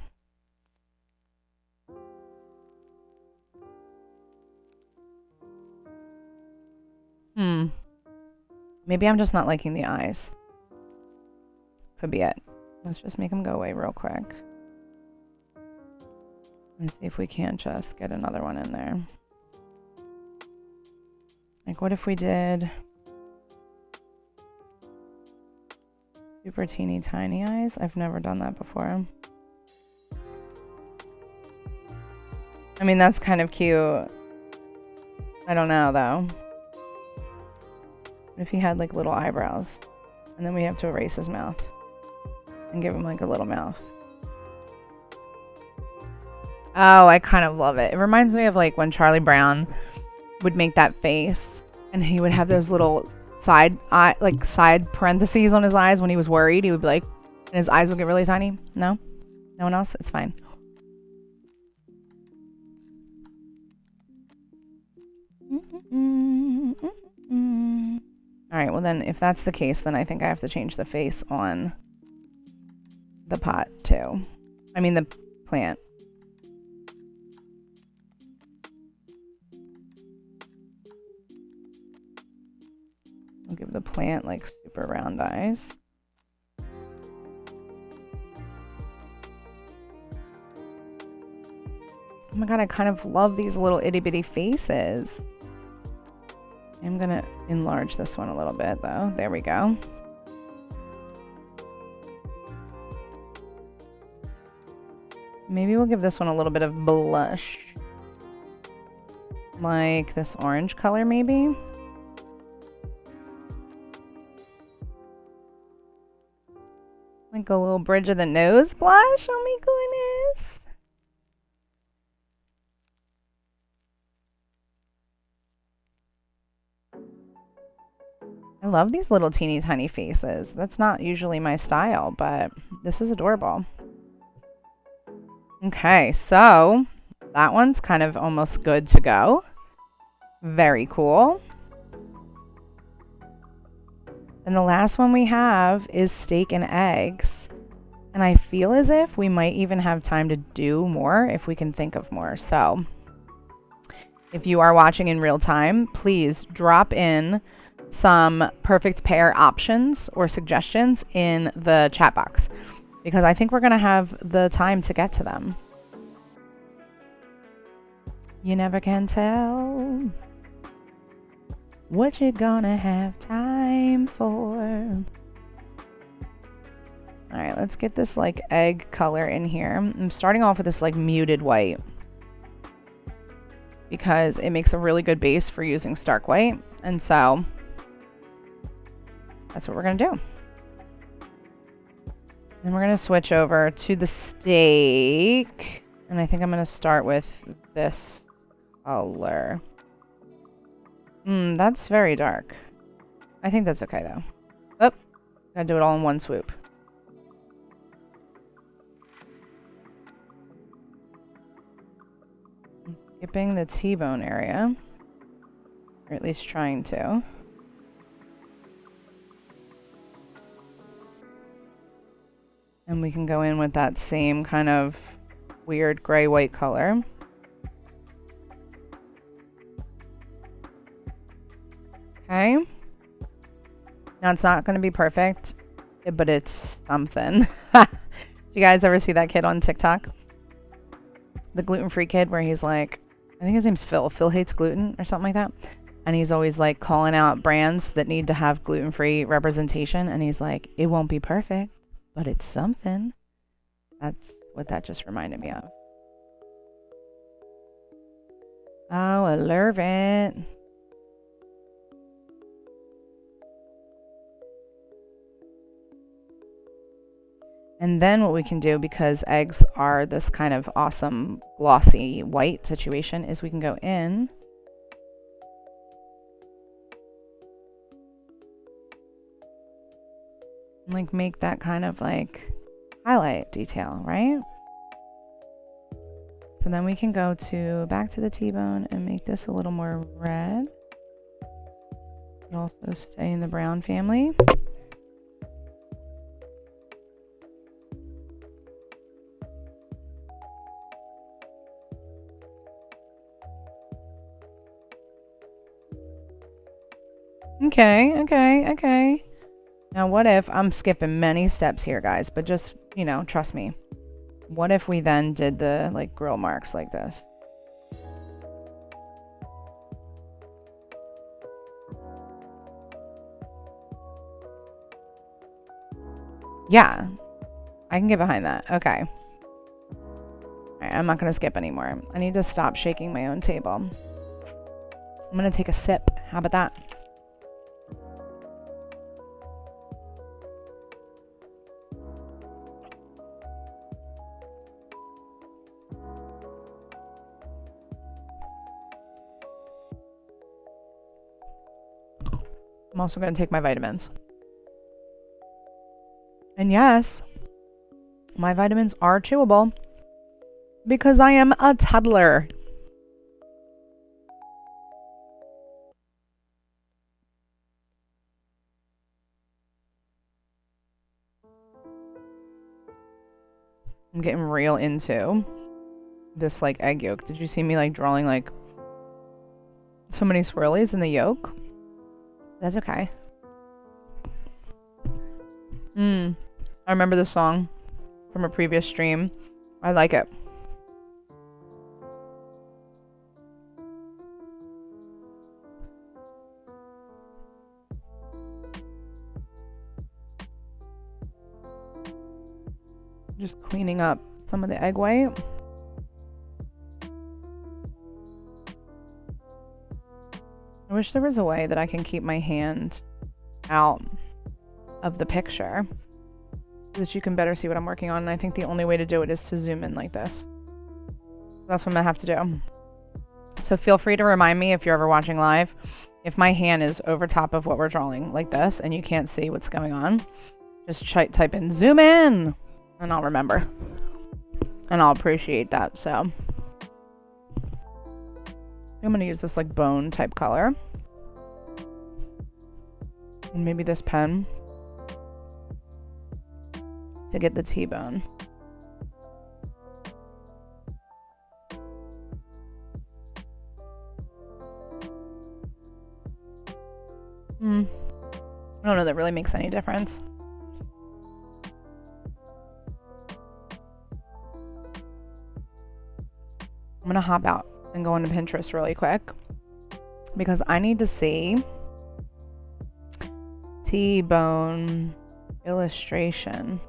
Maybe I'm just not liking the eyes. Could be it. Let's just make them go away real quick. And see if we can't just get another one in there. Like, what if we did super teeny tiny eyes? I've never done that before. I mean, that's kind of cute. I don't know, though. What if he had, like, little eyebrows? And then we have to erase his mouth. And give him, like, a little mouth. Oh, I kind of love it. It reminds me of, like, when Charlie Brown would make that face. And he would have those little side parentheses on his eyes when he was worried. He would be like, and his eyes would get really tiny. No? No one else? It's fine. Alright, well then, if that's the case, then I think I have to change the face on the pot, too. I mean, the plant. I'll give the plant, like, super round eyes. Oh my god, I kind of love these little itty-bitty faces. I'm gonna enlarge this one a little bit, though. There we go. Maybe we'll give this one a little bit of blush. Like this orange color, maybe? Like a little bridge of the nose blush? Oh my goodness. I love these little teeny tiny faces. That's not usually my style, but this is adorable. Okay, so that one's kind of almost good to go. Very cool. And the last one we have is steak and eggs. And I feel as if we might even have time to do more if we can think of more. So if you are watching in real time, please drop in some perfect pair options or suggestions in the chat box, because I think we're going to have the time to get to them. You never can tell what you're gonna have time for. All right, let's get this like egg color in here. I'm starting off with this like muted white because it makes a really good base for using stark white. And so that's what we're gonna do. Then we're gonna switch over to the steak. And I think I'm gonna start with this color. That's very dark. I think that's okay though. Oh, gotta do it all in one swoop. I'm skipping the T-bone area, or at least trying to. And we can go in with that same kind of weird gray-white color. Okay. Now it's not going to be perfect, but it's something. You guys ever see that kid on TikTok? The gluten-free kid where he's like, I think his name's Phil. Phil hates gluten or something like that. And he's always like calling out brands that need to have gluten-free representation. And he's like, it won't be perfect, but it's something. That's what that just reminded me of. Oh, I love it. And then what we can do, because eggs are this kind of awesome glossy white situation, is we can go in and like make that kind of like highlight detail, right? So then we can go back to the T-bone and make this a little more red. It'll also stay in the brown family. Okay. Now what if, I'm skipping many steps here, guys, but just, you know, trust me. What if we then did the like grill marks like this? Yeah, I can get behind that. Okay. All right, I'm not going to skip anymore. I need to stop shaking my own table. I'm going to take a sip. How about that? I'm also going to take my vitamins. And yes, my vitamins are chewable because I am a toddler. I'm getting real into this like egg yolk. Did you see me like drawing like so many swirlies in the yolk? That's okay. I remember the song from a previous stream. I like it. Just cleaning up some of the egg white. I wish there was a way that I can keep my hand out of the picture so that you can better see what I'm working on. And I think the only way to do it is to zoom in like this. That's what I'm gonna have to do. So feel free to remind me if you're ever watching live, if my hand is over top of what we're drawing like this and you can't see what's going on, just type in zoom in and I'll remember. And I'll appreciate that. So I'm gonna use this like bone type color. And maybe this pen to get the T-bone. I don't know that really makes any difference. I'm gonna hop out and go into Pinterest really quick because I need to see T-bone illustration.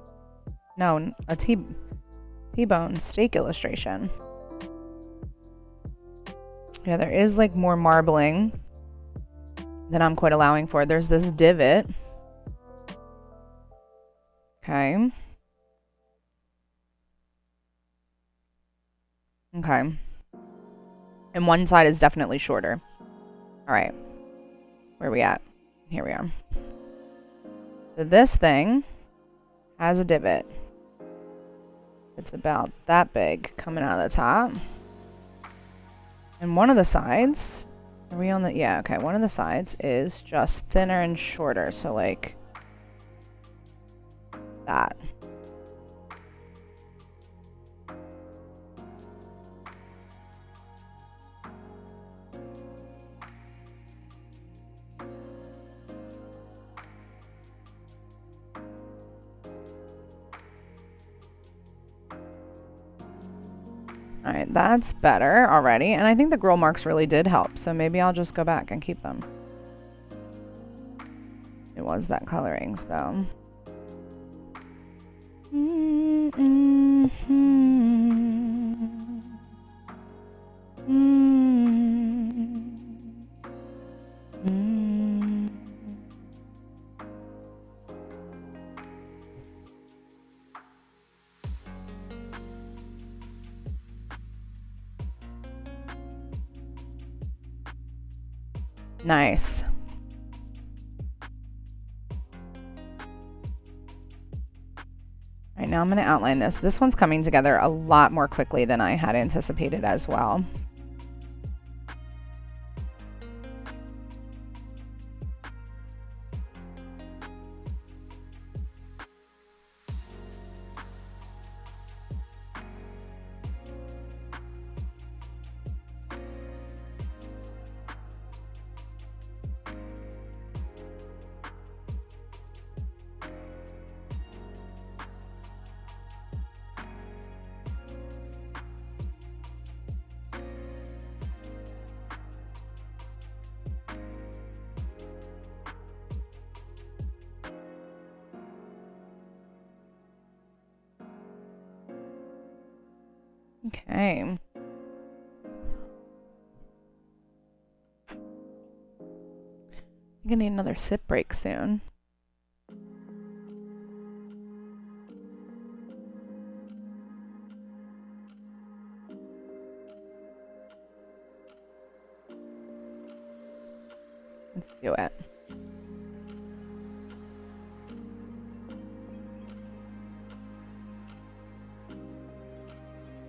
No, a T-bone steak illustration. Yeah, there is like more marbling than I'm quite allowing for. There's this divot. Okay. Okay. And one side is definitely shorter. All right. Where are we at? Here we are. So this thing has a divot. It's about that big coming out of the top. And one of the sides, are we on the, yeah, okay. One of the sides is just thinner and shorter. So like that. All right, that's better already. And I think the grill marks really did help. So maybe I'll just go back and keep them. It was that coloring, so. Nice. All right, now I'm going to outline this. This one's coming together a lot more quickly than I had anticipated as well. Okay. I'm gonna need another sip break soon. Let's do it.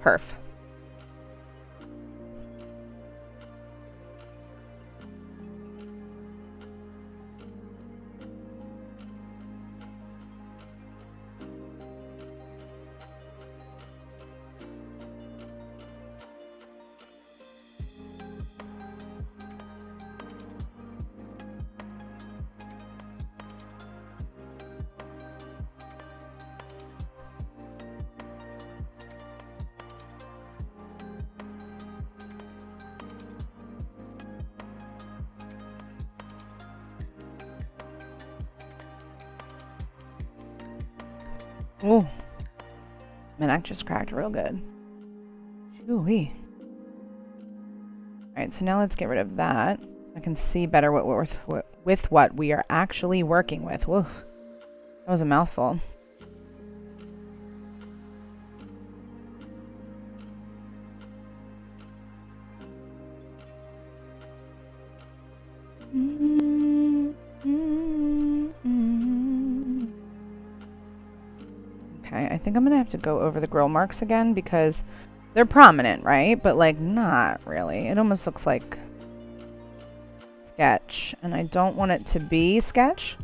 Perf. Ooh. My neck just cracked real good. Ooh-wee. Alright, so now let's get rid of that. So I can see better with what we are actually working with. Whoa. That was a mouthful. Okay, I think I'm gonna have to go over the grill marks again because they're prominent, right? But like not really. It almost looks like sketch, and I don't want it to be sketch.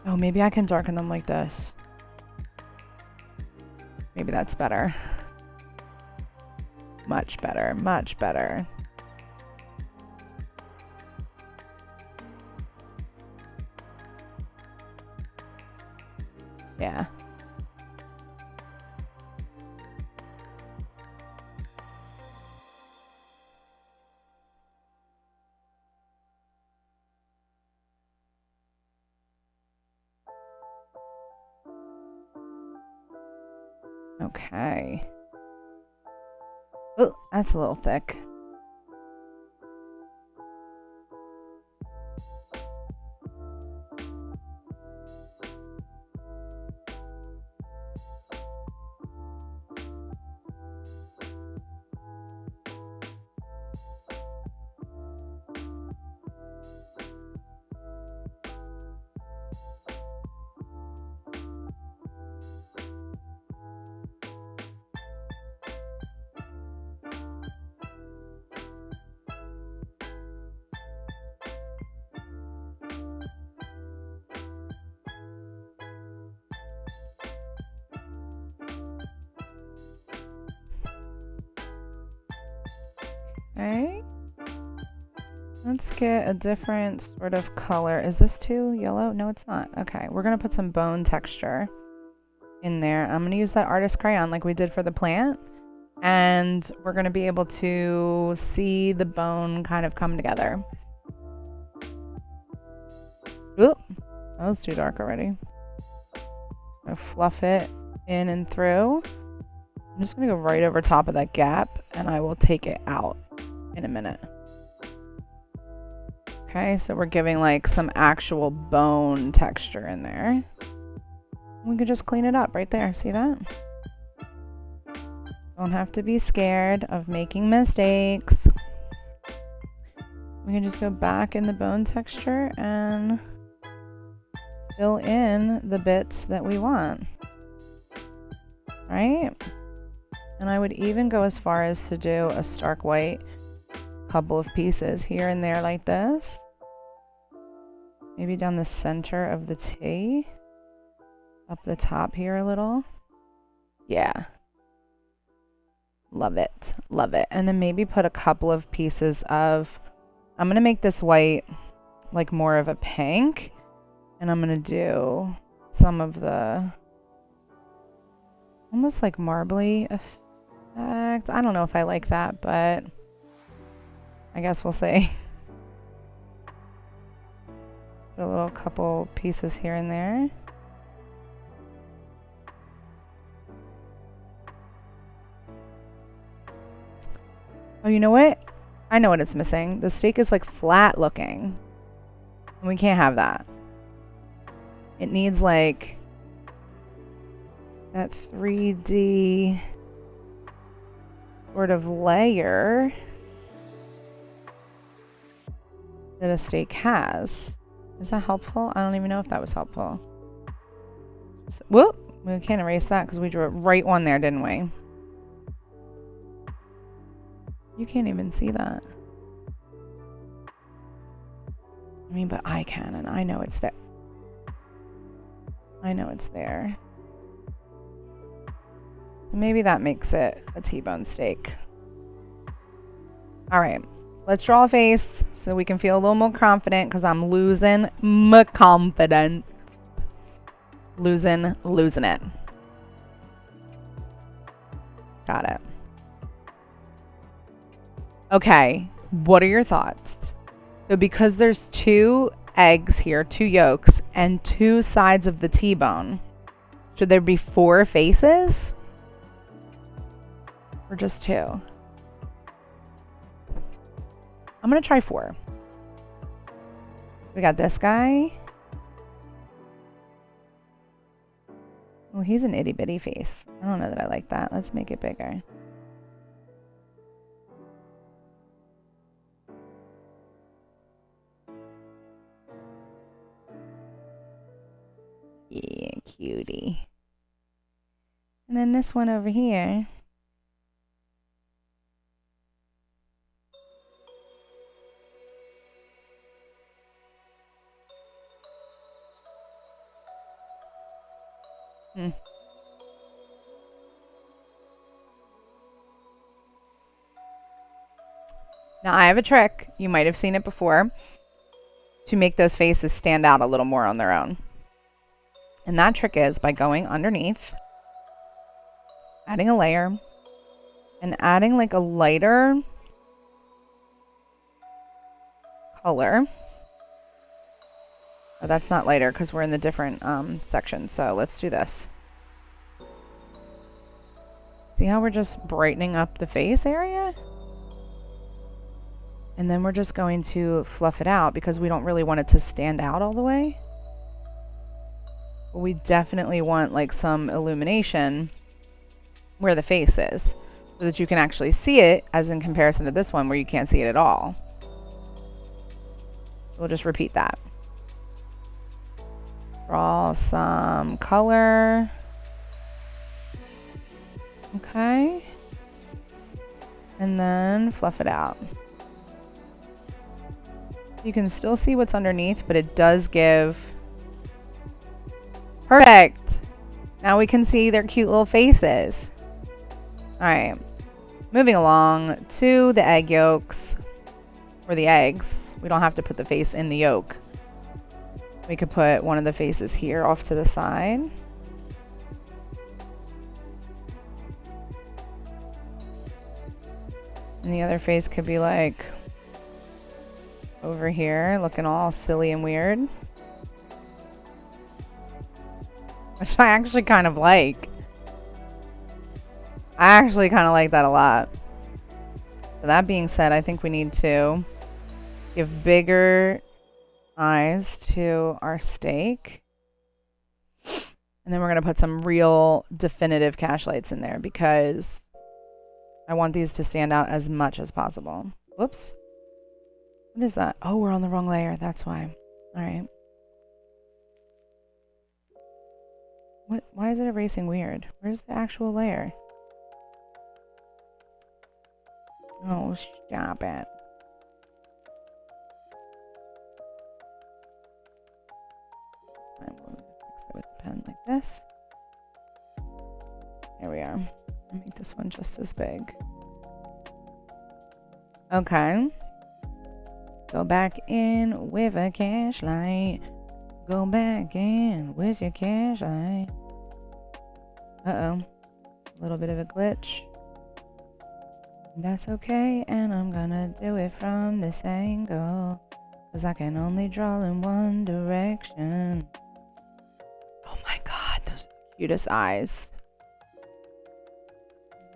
Oh, maybe I can darken them like this. Maybe that's better. Much better, much better. Yeah. Okay. Oh, that's a little thick. Okay. Let's get a different sort of color. Is this too yellow? No, it's not. Okay, we're gonna put some bone texture in there. I'm gonna use that artist crayon like we did for the plant. And we're gonna be able to see the bone kind of come together. Oop, that was too dark already. I'm gonna fluff it in and through. I'm just gonna go right over top of that gap and I will take it out in a minute. Okay, so we're giving like some actual bone texture in there. We could just clean it up right there. See that? Don't have to be scared of making mistakes. We can just go back in the bone texture and fill in the bits that we want. Right? And I would even go as far as to do a stark white couple of pieces here and there like this. Maybe down the center of the T. Up the top here a little. Yeah. Love it. Love it. And then maybe put a couple of pieces of... I'm going to make this white like more of a pink. And I'm going to do some of the... almost like marbly effect. I don't know if I like that, but... I guess we'll see. Put a little couple pieces here and there. Oh, you know what? I know what it's missing. The steak is like flat looking. And we can't have that. It needs like that 3D sort of layer that a steak has. Is that helpful? I don't even know if that was helpful. So, whoop! We can't erase that because we drew it right on there, didn't we? You can't even see that. I mean, but I can, and I know it's there. I know it's there. Maybe that makes it a T-bone steak. All right. Let's draw a face so we can feel a little more confident because I'm losing my confidence. Losing it. Got it. Okay, what are your thoughts? So because there's 2 eggs here, 2 yolks, and 2 sides of the T-bone, should there be 4 faces? Or just 2? I'm going to try 4. We got this guy. Well, he's an itty bitty face. I don't know that I like that. Let's make it bigger. Yeah, cutie. And then this one over here. Now I have a trick, you might have seen it before, to make those faces stand out a little more on their own. And that trick is by going underneath, adding a layer, and adding like a lighter color. Oh, that's not lighter because we're in the different section. So let's do this. See how we're just brightening up the face area? And then we're just going to fluff it out because we don't really want it to stand out all the way. But we definitely want like some illumination where the face is so that you can actually see it, as in comparison to this one where you can't see it at all. We'll just repeat that. Draw some color. Okay. And then fluff it out. You can still see what's underneath, but it does give... Perfect! Now we can see their cute little faces. Alright. Moving along to the egg yolks. Or the eggs. We don't have to put the face in the yolk. We could put one of the faces here off to the side. And the other face could be like over here, looking all silly and weird. Which I actually kind of like. I actually kind of like that a lot. So that being said, I think we need to give bigger eyes to our steak. And then we're going to put some real definitive cash lights in there because I want these to stand out as much as possible. Whoops. What is that? Oh, we're on the wrong layer. That's why. All right. What? Why is it erasing weird? Where's the actual layer? Oh, stop it. I'm going to fix it with the pen like this. There we are. I'll make this one just as big. Okay. Go back in with a cash light. Go back in with your cash light. Uh-oh. A little bit of a glitch. That's okay, and I'm gonna do it from this angle. Cause I can only draw in one direction. Oh my god, those are the cutest eyes.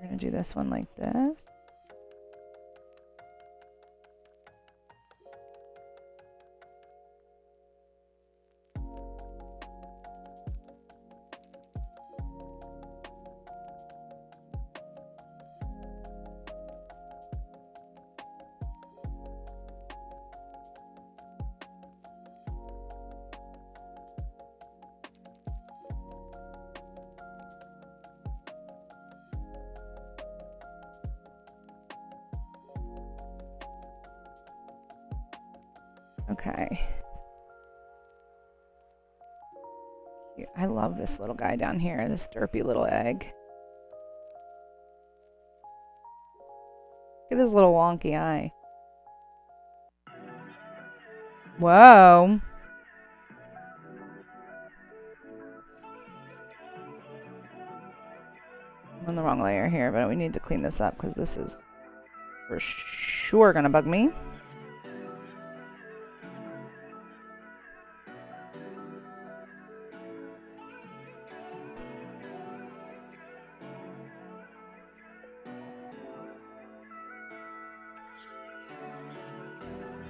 We're gonna do this one like this. Okay. I love this little guy down here, this derpy little egg. Look at his little wonky eye. Whoa. I'm on the wrong layer here, but we need to clean this up because this is for sure gonna bug me.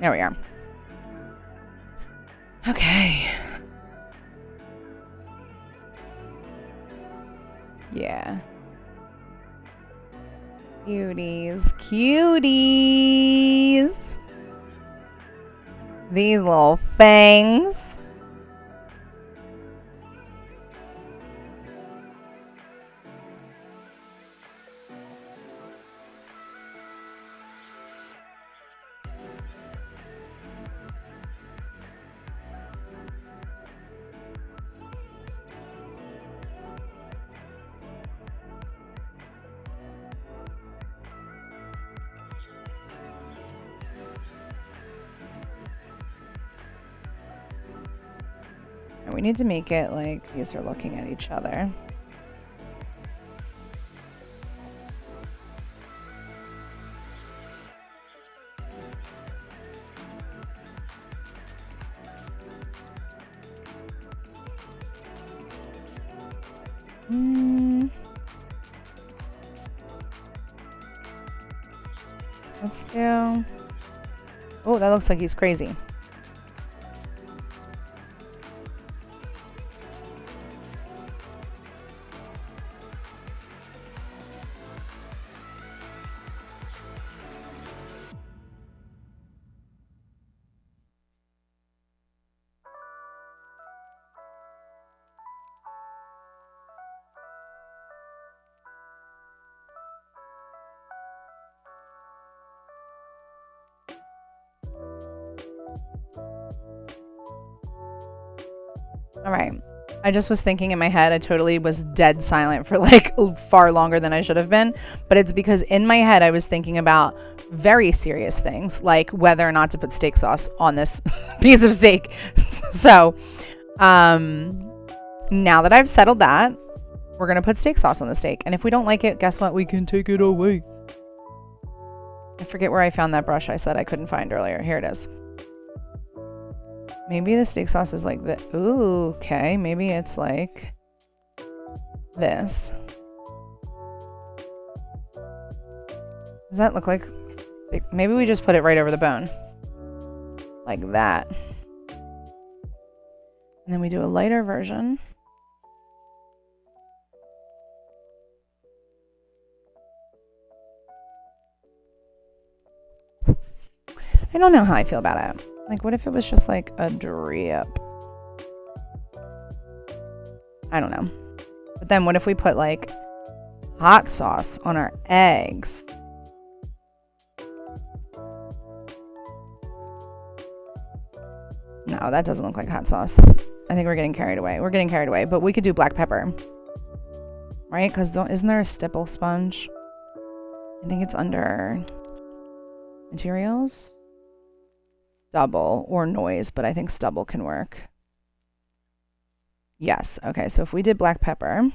There we are. Okay. Yeah. Cuties. Cuties. These little fangs. We need to make it like these are looking at each other. Let's do... Oh, that looks like he's crazy. All right. I just was thinking in my head, I totally was dead silent for like far longer than I should have been. But it's because in my head, I was thinking about very serious things, like whether or not to put steak sauce on this piece of steak. So now that I've settled that, we're going to put steak sauce on the steak. And if we don't like it, guess what? We can take it away. I forget where I found that brush I said I couldn't find earlier. Here it is. Maybe the steak sauce is like the... Ooh, okay. Maybe it's like this. Does that look like... Maybe we just put it right over the bone. Like that. And then we do a lighter version. I don't know how I feel about it. Like, what if it was just like a drip? I don't know. But then what if we put like hot sauce on our eggs? No, that doesn't look like hot sauce. I think we're getting carried away. We're getting carried away. But we could do black pepper. Right? Because isn't there a stipple sponge? I think it's under materials. Stubble or noise, but I think stubble can work. Yes. Okay, so if we did black pepper.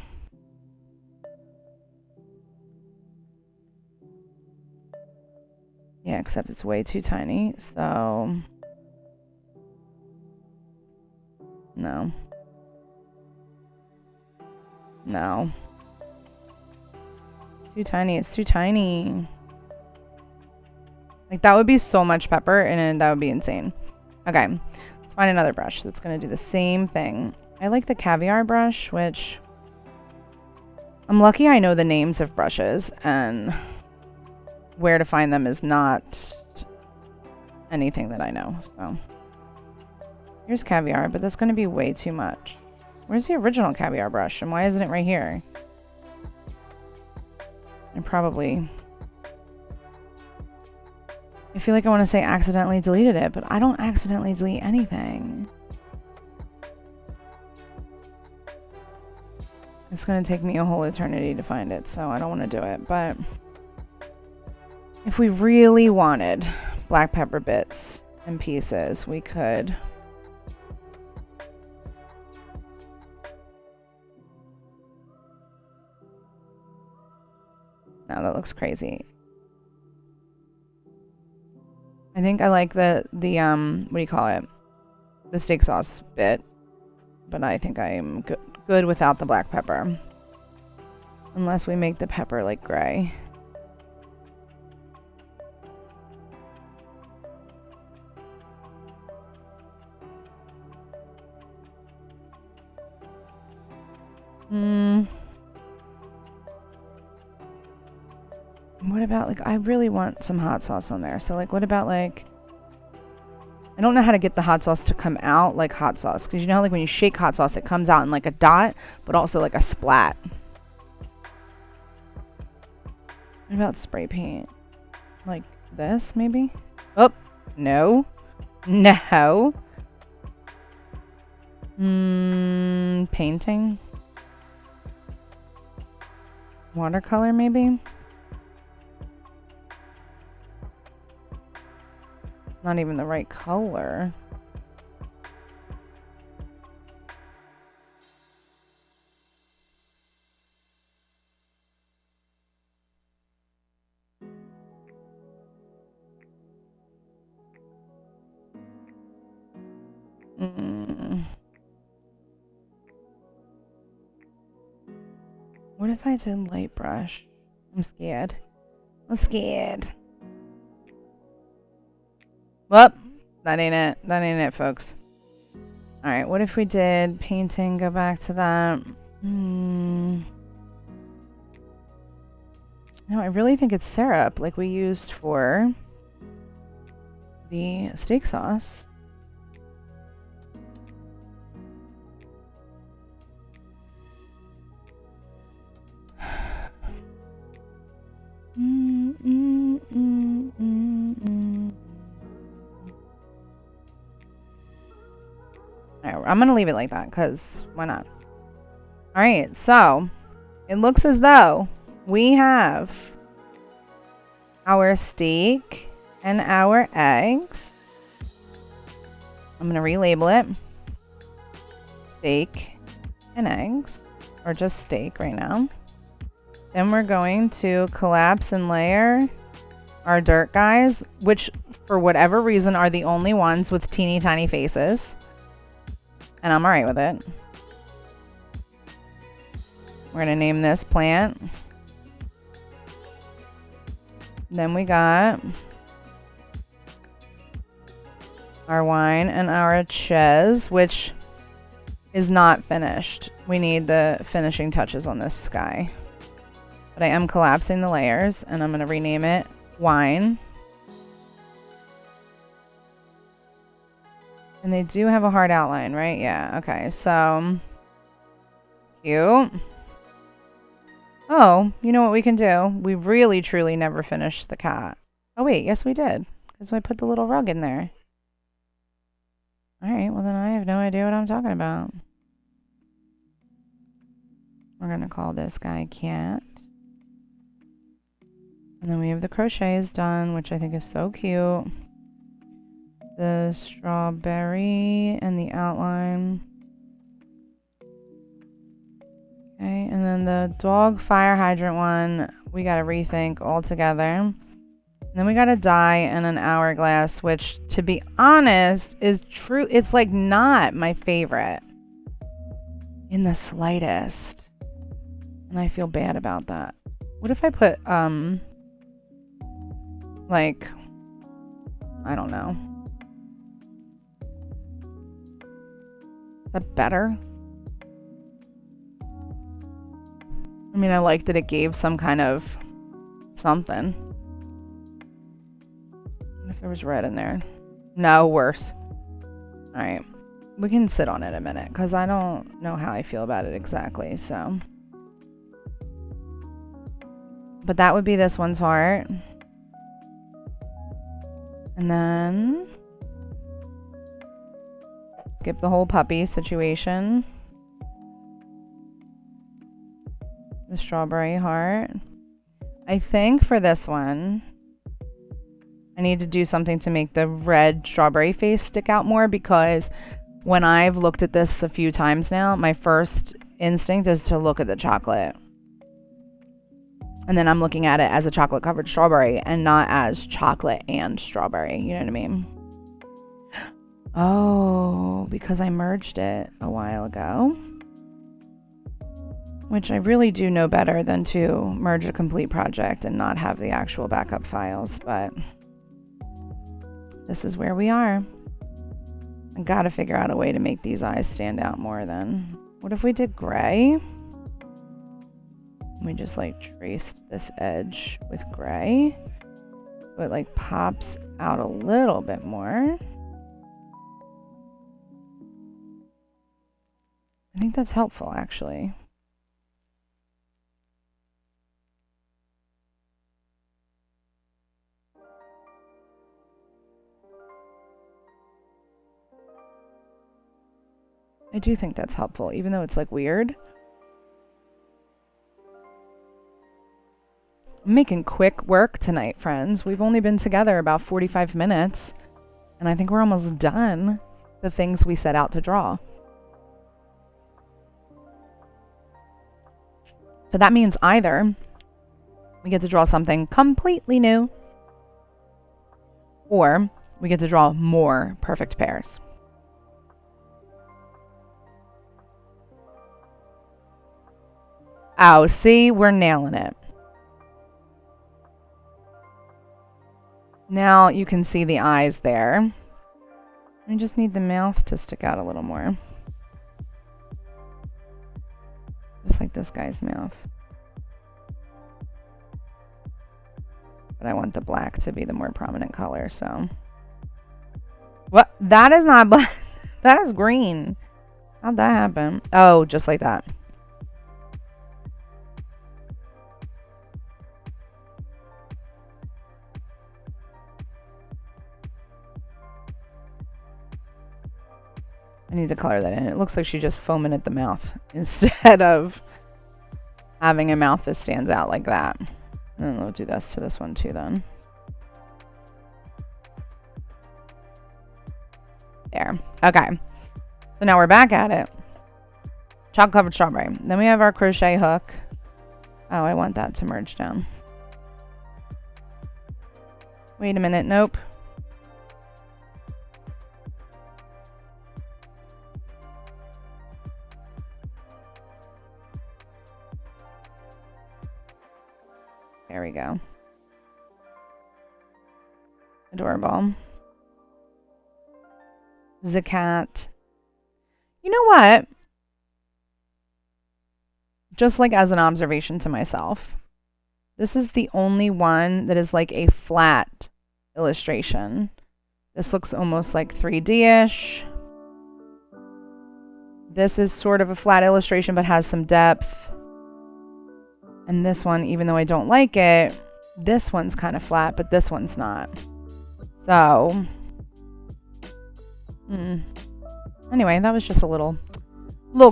Yeah, except it's way too tiny, so... No. No. Too tiny. It's too tiny. Like, that would be so much pepper, and that would be insane. Okay, let's find another brush that's going to do the same thing. I like the caviar brush, which... I'm lucky I know the names of brushes, and where to find them is not anything that I know, so... Here's caviar, but that's going to be way too much. Where's the original caviar brush, and why isn't it right here? I probably... I feel like I want to say accidentally deleted it, but I don't accidentally delete anything. It's going to take me a whole eternity to find it, so I don't want to do it. But if we really wanted black pepper bits and pieces, we could... No, that looks crazy. I think I like the what do you call it? The steak sauce bit. But I think I'm good without the black pepper. Unless we make the pepper like gray. What about, like, I really want some hot sauce on there. So, like, what about, like... I don't know how to get the hot sauce to come out like hot sauce. Because you know, like, when you shake hot sauce, it comes out in, like, a dot. But also, like, a splat. What about spray paint? Like this, maybe? Oh, no. No. Painting? Watercolor, maybe? Not even the right color. What if I did light brush? I'm scared. I'm scared. Well, that ain't it. That ain't it, folks. Alright, what if we did painting? Go back to that. No, I really think it's syrup, like we used for the steak sauce. I'm gonna leave it like that because why not? All right, so it looks as though we have our steak and our eggs. I'm gonna relabel it steak and eggs, or just steak right now. Then we're going to collapse and layer our dirt guys, which for whatever reason are the only ones with teeny tiny faces. And I'm alright with it. We're going to name this plant. Then we got our wine and our ches, which is not finished. We need the finishing touches on this sky. But I am collapsing the layers, and I'm going to rename it wine. And they do have a hard outline, right? Yeah, okay, so cute. Oh, you know what we can do? We really, truly never finished the cat. Oh, wait, yes we did. Because I put the little rug in there. Alright, well then I have no idea what I'm talking about. We're going to call this guy cat. And then we have the crochets done, which I think is so cute. The strawberry and the outline. Okay, and then the dog fire hydrant one, we gotta rethink altogether. And then we got a die and an hourglass, which, to be honest, is true. It's like not my favorite in the slightest. And I feel bad about that. What if I put, like, I don't know. Is that better? I mean, I like that it gave some kind of something. What if there was red in there? No, worse. Alright. We can sit on it a minute, because I don't know how I feel about it exactly, so. But that would be this one's heart. And then skip the whole puppy situation. The strawberry heart. I think for this one, I need to do something to make the red strawberry face stick out more, because when I've looked at this a few times now, my first instinct is to look at the chocolate. And then I'm looking at it as a chocolate covered strawberry and not as chocolate and strawberry. You know what I mean? Oh, because I merged it a while ago. Which I really do know better than to merge a complete project and not have the actual backup files. But this is where we are. I gotta figure out a way to make these eyes stand out more then. What if we did gray? We just like traced this edge with gray, so it like pops out a little bit more. I think that's helpful, actually. I do think that's helpful, even though it's like weird. I'm making quick work tonight, friends. We've only been together about 45 minutes, and I think we're almost done the things we set out to draw. So that means either we get to draw something completely new, or we get to draw more perfect pairs. Oh, see, we're nailing it. Now you can see the eyes there. I just need the mouth to stick out a little more. Just like this guy's mouth. But I want the black to be the more prominent color, so. What? That is not black. That is green. How'd that happen? Oh, just like that. I need to color that in. It looks like she's just foaming at the mouth instead of having a mouth that stands out like that. And then we'll do this to this one too then. There. Okay. So now we're back at it. Chocolate covered strawberry. Then we have our crochet hook. Oh, I want that to merge down. Wait a minute. Nope. There we go. Adorable. The cat. You know what? Just like as an observation to myself, this is the only one that is like a flat illustration. This looks almost like 3D-ish. This is sort of a flat illustration but has some depth. And this one, even though I don't like it, this one's kind of flat, but this one's not. So, anyway, that was just a little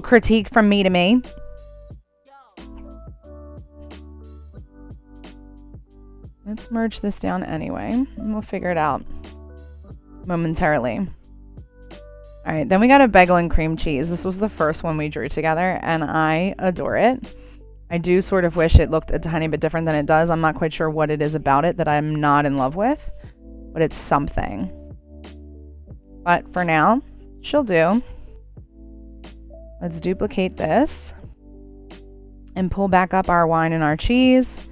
critique from me to me. Let's merge this down anyway, and we'll figure it out momentarily. All right, then we got a bagel and cream cheese. This was the first one we drew together, and I adore it. I do sort of wish it looked a tiny bit different than it does. I'm not quite sure what it is about it that I'm not in love with, but it's something. But for now, she'll do. Let's duplicate this and pull back up our wine and our cheese.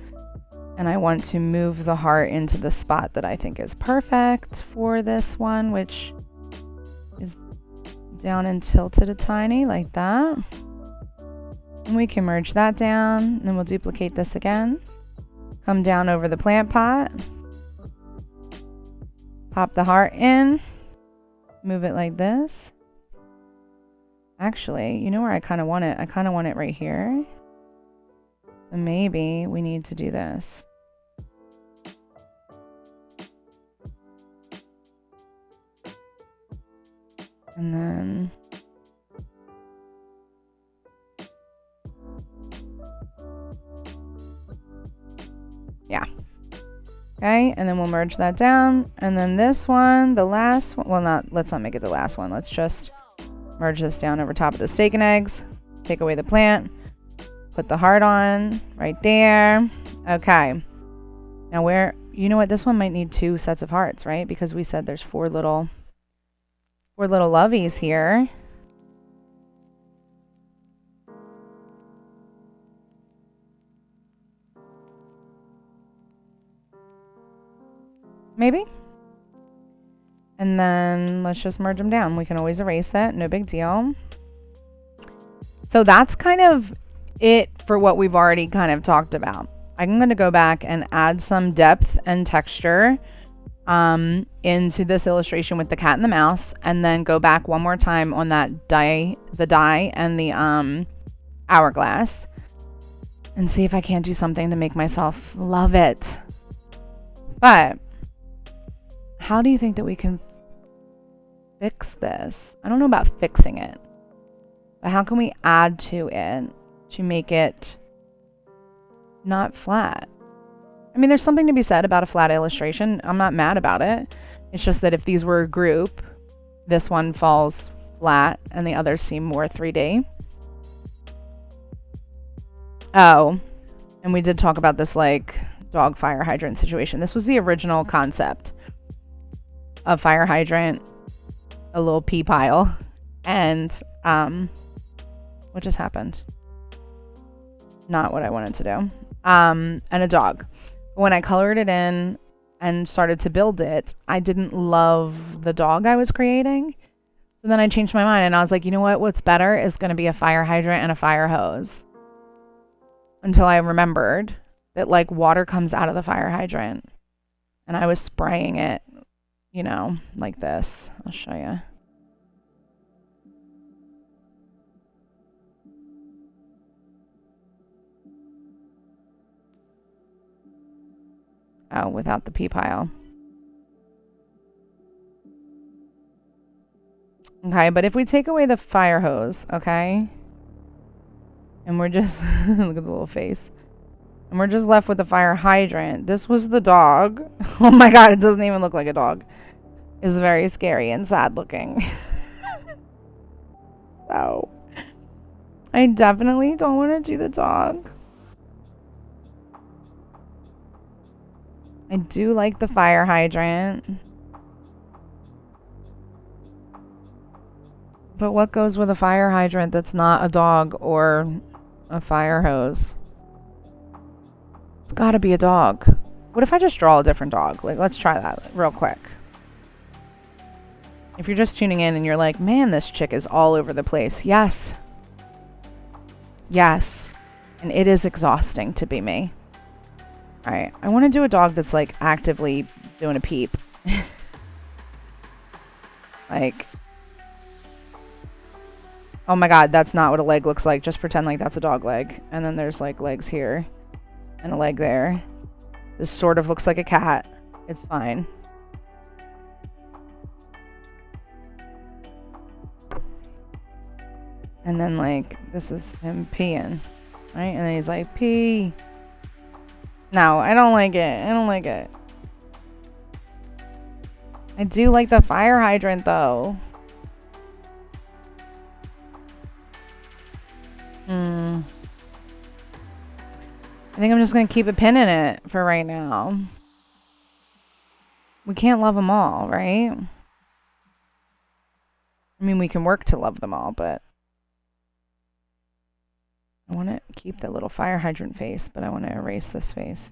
And I want to move the heart into the spot that I think is perfect for this one, which is down and tilted a tiny like that. And we can merge that down, and then we'll duplicate this again. Come down over the plant pot. Pop the heart in. Move it like this. Actually, you know where I kind of want it? I kind of want it right here. So maybe we need to do this. And then yeah. Okay, and then we'll merge that down. And then this one, the last one, well, let's not make it the last one. Let's just merge this down over top of the steak and eggs. Take away the plant. Put the heart on right there. Okay. Now you know what? This one might need 2 sets of hearts, right? Because we said there's 4 little lovies here. Maybe. And then let's just merge them down. We can always erase that. No big deal. So that's kind of it for what we've already kind of talked about. I'm going to go back and add some depth and texture into this illustration with the cat and the mouse, and then go back one more time on that die and the hourglass, and see if I can't do something to make myself love it. But how do you think that we can fix this? I don't know about fixing it, but how can we add to it to make it not flat? I mean, there's something to be said about a flat illustration. I'm not mad about it. It's just that if these were a group, this one falls flat and the others seem more 3D. Oh, and we did talk about this like dog fire hydrant situation. This was the original concept of fire hydrant, a little pee pile, and what just happened? Not what I wanted to do. And a dog. When I colored it in and started to build it, I didn't love the dog I was creating. So then I changed my mind and I was like, you know what? What's better is going to be a fire hydrant and a fire hose. Until I remembered that like water comes out of the fire hydrant. And I was spraying it, you know, like this. I'll show you. Oh, without the pee pile. Okay, but if we take away the fire hose, okay? And we're just, look at the little face. And we're just left with the fire hydrant. This was the dog. Oh my god, it doesn't even look like a dog. It's very scary and sad looking. So, I definitely don't want to do the dog. I do like the fire hydrant. But what goes with a fire hydrant that's not a dog or a fire hose? It's gotta be a dog. What if I just draw a different dog? Like, let's try that real quick. If you're just tuning in and you're like, man, this chick is all over the place. Yes. Yes. And it is exhausting to be me. Alright, I want to do a dog that's like actively doing a peep. Like, oh my god, that's not what a leg looks like. Just pretend like that's a dog leg. And then there's like legs here and a leg there. This sort of looks like a cat. It's fine. And then like, this is him peeing. Right? And then he's like, pee. No, I don't like it. I don't like it. I do like the fire hydrant though. I think I'm just going to keep a pin in it for right now. We can't love them all, right? I mean, we can work to love them all, but I want to keep the little fire hydrant face, but I want to erase this face.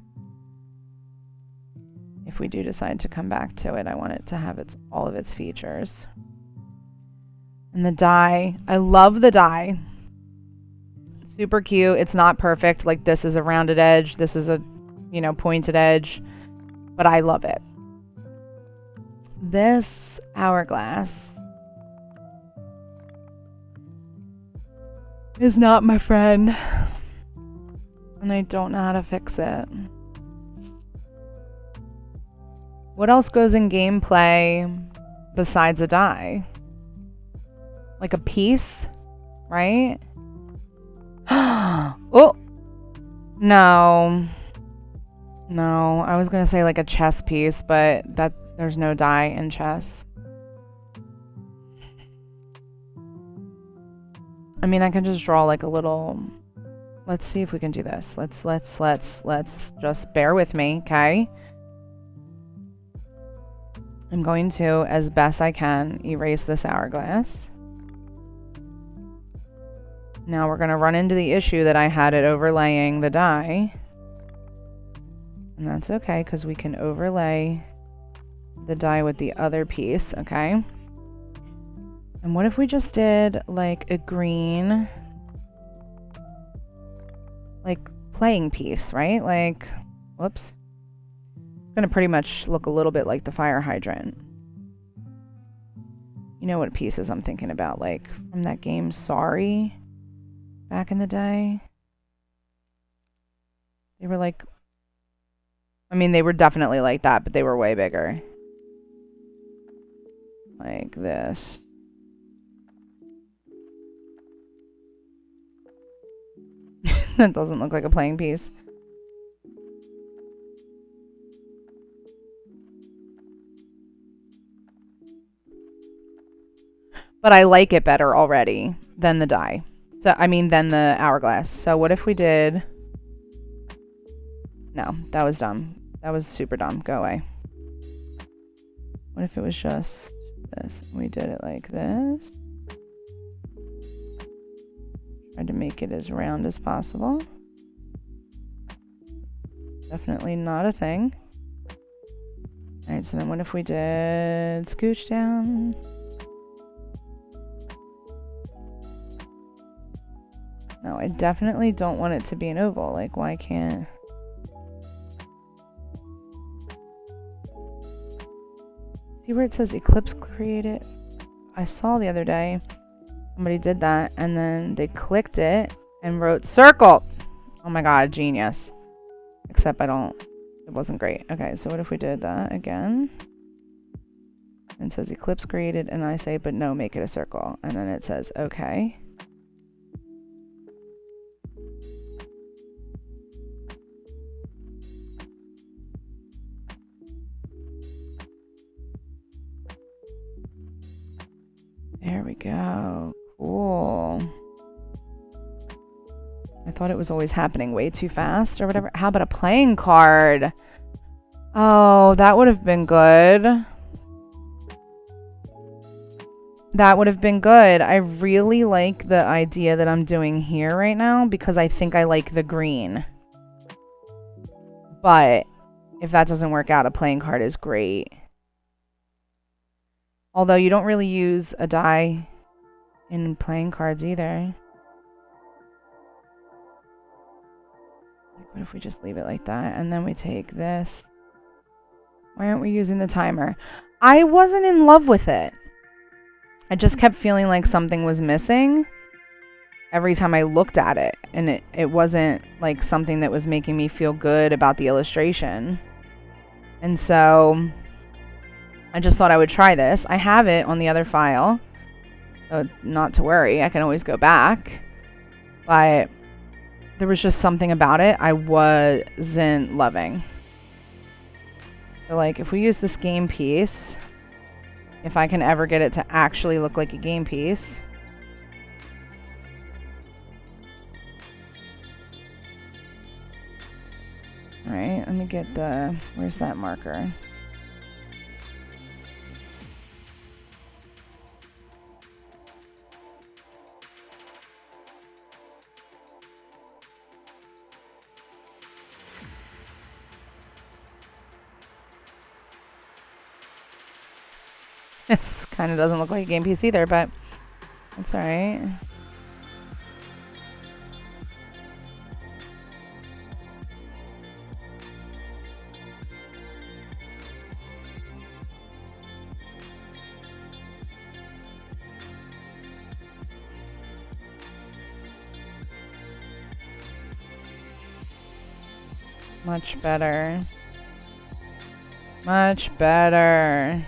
If we do decide to come back to it, I want it to have all of its features. And the die. I love the die. Super cute. It's not perfect. Like, this is a rounded edge. This is a, you know, pointed edge. But I love it. This hourglass is not my friend. And I don't know how to fix it. What else goes in gameplay besides a die? Like a piece, right? Oh! No. No, I was gonna say like a chess piece, but there's no die in chess. I mean, I can just draw like a little... Let's see if we can do this. Let's just bear with me, okay? I'm going to, as best I can, erase this hourglass. Now we're going to run into the issue that I had at overlaying the die. And that's okay, because we can overlay the die with the other piece, okay? And what if we just did, like, a green, like, playing piece, right? Like, whoops. It's going to pretty much look a little bit like the fire hydrant. You know what pieces I'm thinking about, like, from that game, Sorry, back in the day? They were like... I mean, they were definitely like that, but they were way bigger. Like this. That doesn't look like a playing piece. But I like it better already than the die. So, I mean, than the hourglass. So what if we did... No, that was dumb. That was super dumb. Go away. What if it was just this? We did it like this. Tried to make it as round as possible. Definitely not a thing. Alright, so then what if we did scooch down? No, I definitely don't want it to be an oval. Like, why can't... See where it says ellipse created? I saw the other day somebody did that, and then they clicked it and wrote circle. Oh my god, genius. Except it wasn't great. Okay, so what if we did that again? And it says ellipse created, and I say, but no, make it a circle. And then it says, okay. There we go. Cool. I thought it was always happening way too fast or whatever. How about a playing card? Oh, that would have been good. That would have been good. I really like the idea that I'm doing here right now because I think I like the green. But if that doesn't work out, a playing card is great. Although you don't really use a die in playing cards either. What if we just leave it like that? And then we take this. Why aren't we using the timer? I wasn't in love with it. I just kept feeling like something was missing every time I looked at it. And it wasn't like something that was making me feel good about the illustration. And so I just thought I would try this. I have it on the other file. So not to worry. I can always go back. But there was just something about it I wasn't loving. So like if we use this game piece, if I can ever get it to actually look like a game piece. Alright, let me get where's that marker? This kind of doesn't look like a game piece either, but that's alright. Much better. Much better.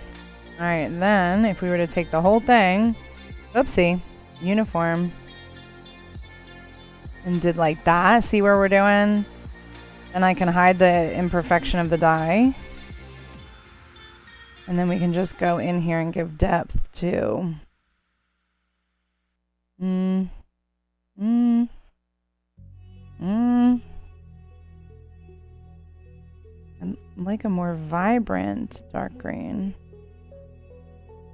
Alright, then if we were to take the whole thing, oopsie, uniform, and did like that, see where we're doing? Then I can hide the imperfection of the die. And then we can just go in here and give depth too. And like a more vibrant dark green.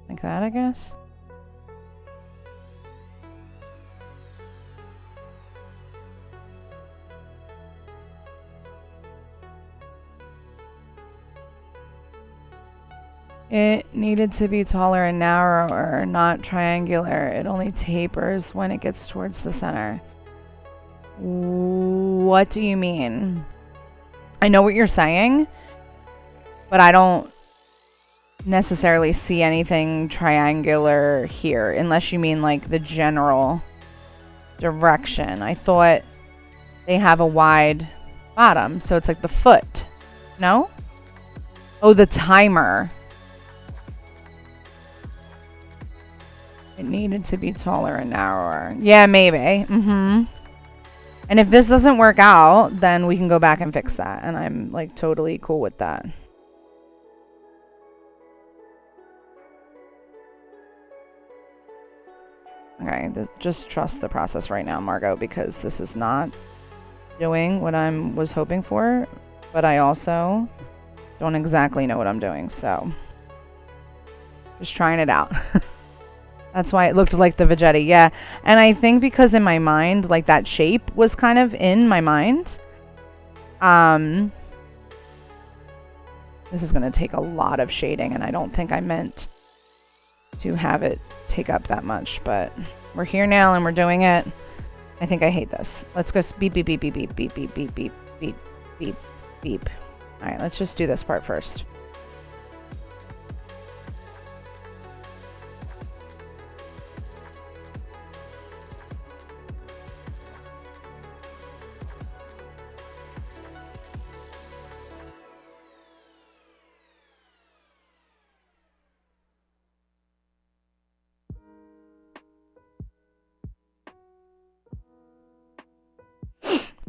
Like that, I guess. It needed to be taller and narrower, not triangular. It only tapers when it gets towards the center. What do you mean? I know what you're saying, but I don't necessarily see anything triangular here, unless you mean like the general direction. I thought they have a wide bottom, so it's like the foot. No? Oh, the timer. It needed to be taller and narrower. Yeah, maybe. And if this doesn't work out, then we can go back and fix that. And I'm like totally cool with that. Okay, just trust the process right now, Margo, because this is not doing what I was hoping for. But I also don't exactly know what I'm doing, so just trying it out. That's why it looked like the Veggetti, yeah. And I think because in my mind, like that shape was kind of in my mind. This is going to take a lot of shading, and I don't think I meant to have it take up that much, but we're here now and we're doing it. I think I hate this. Let's go beep, beep, beep, beep, beep, beep, beep, beep, beep, beep, beep, beep. All right, let's just do this part first.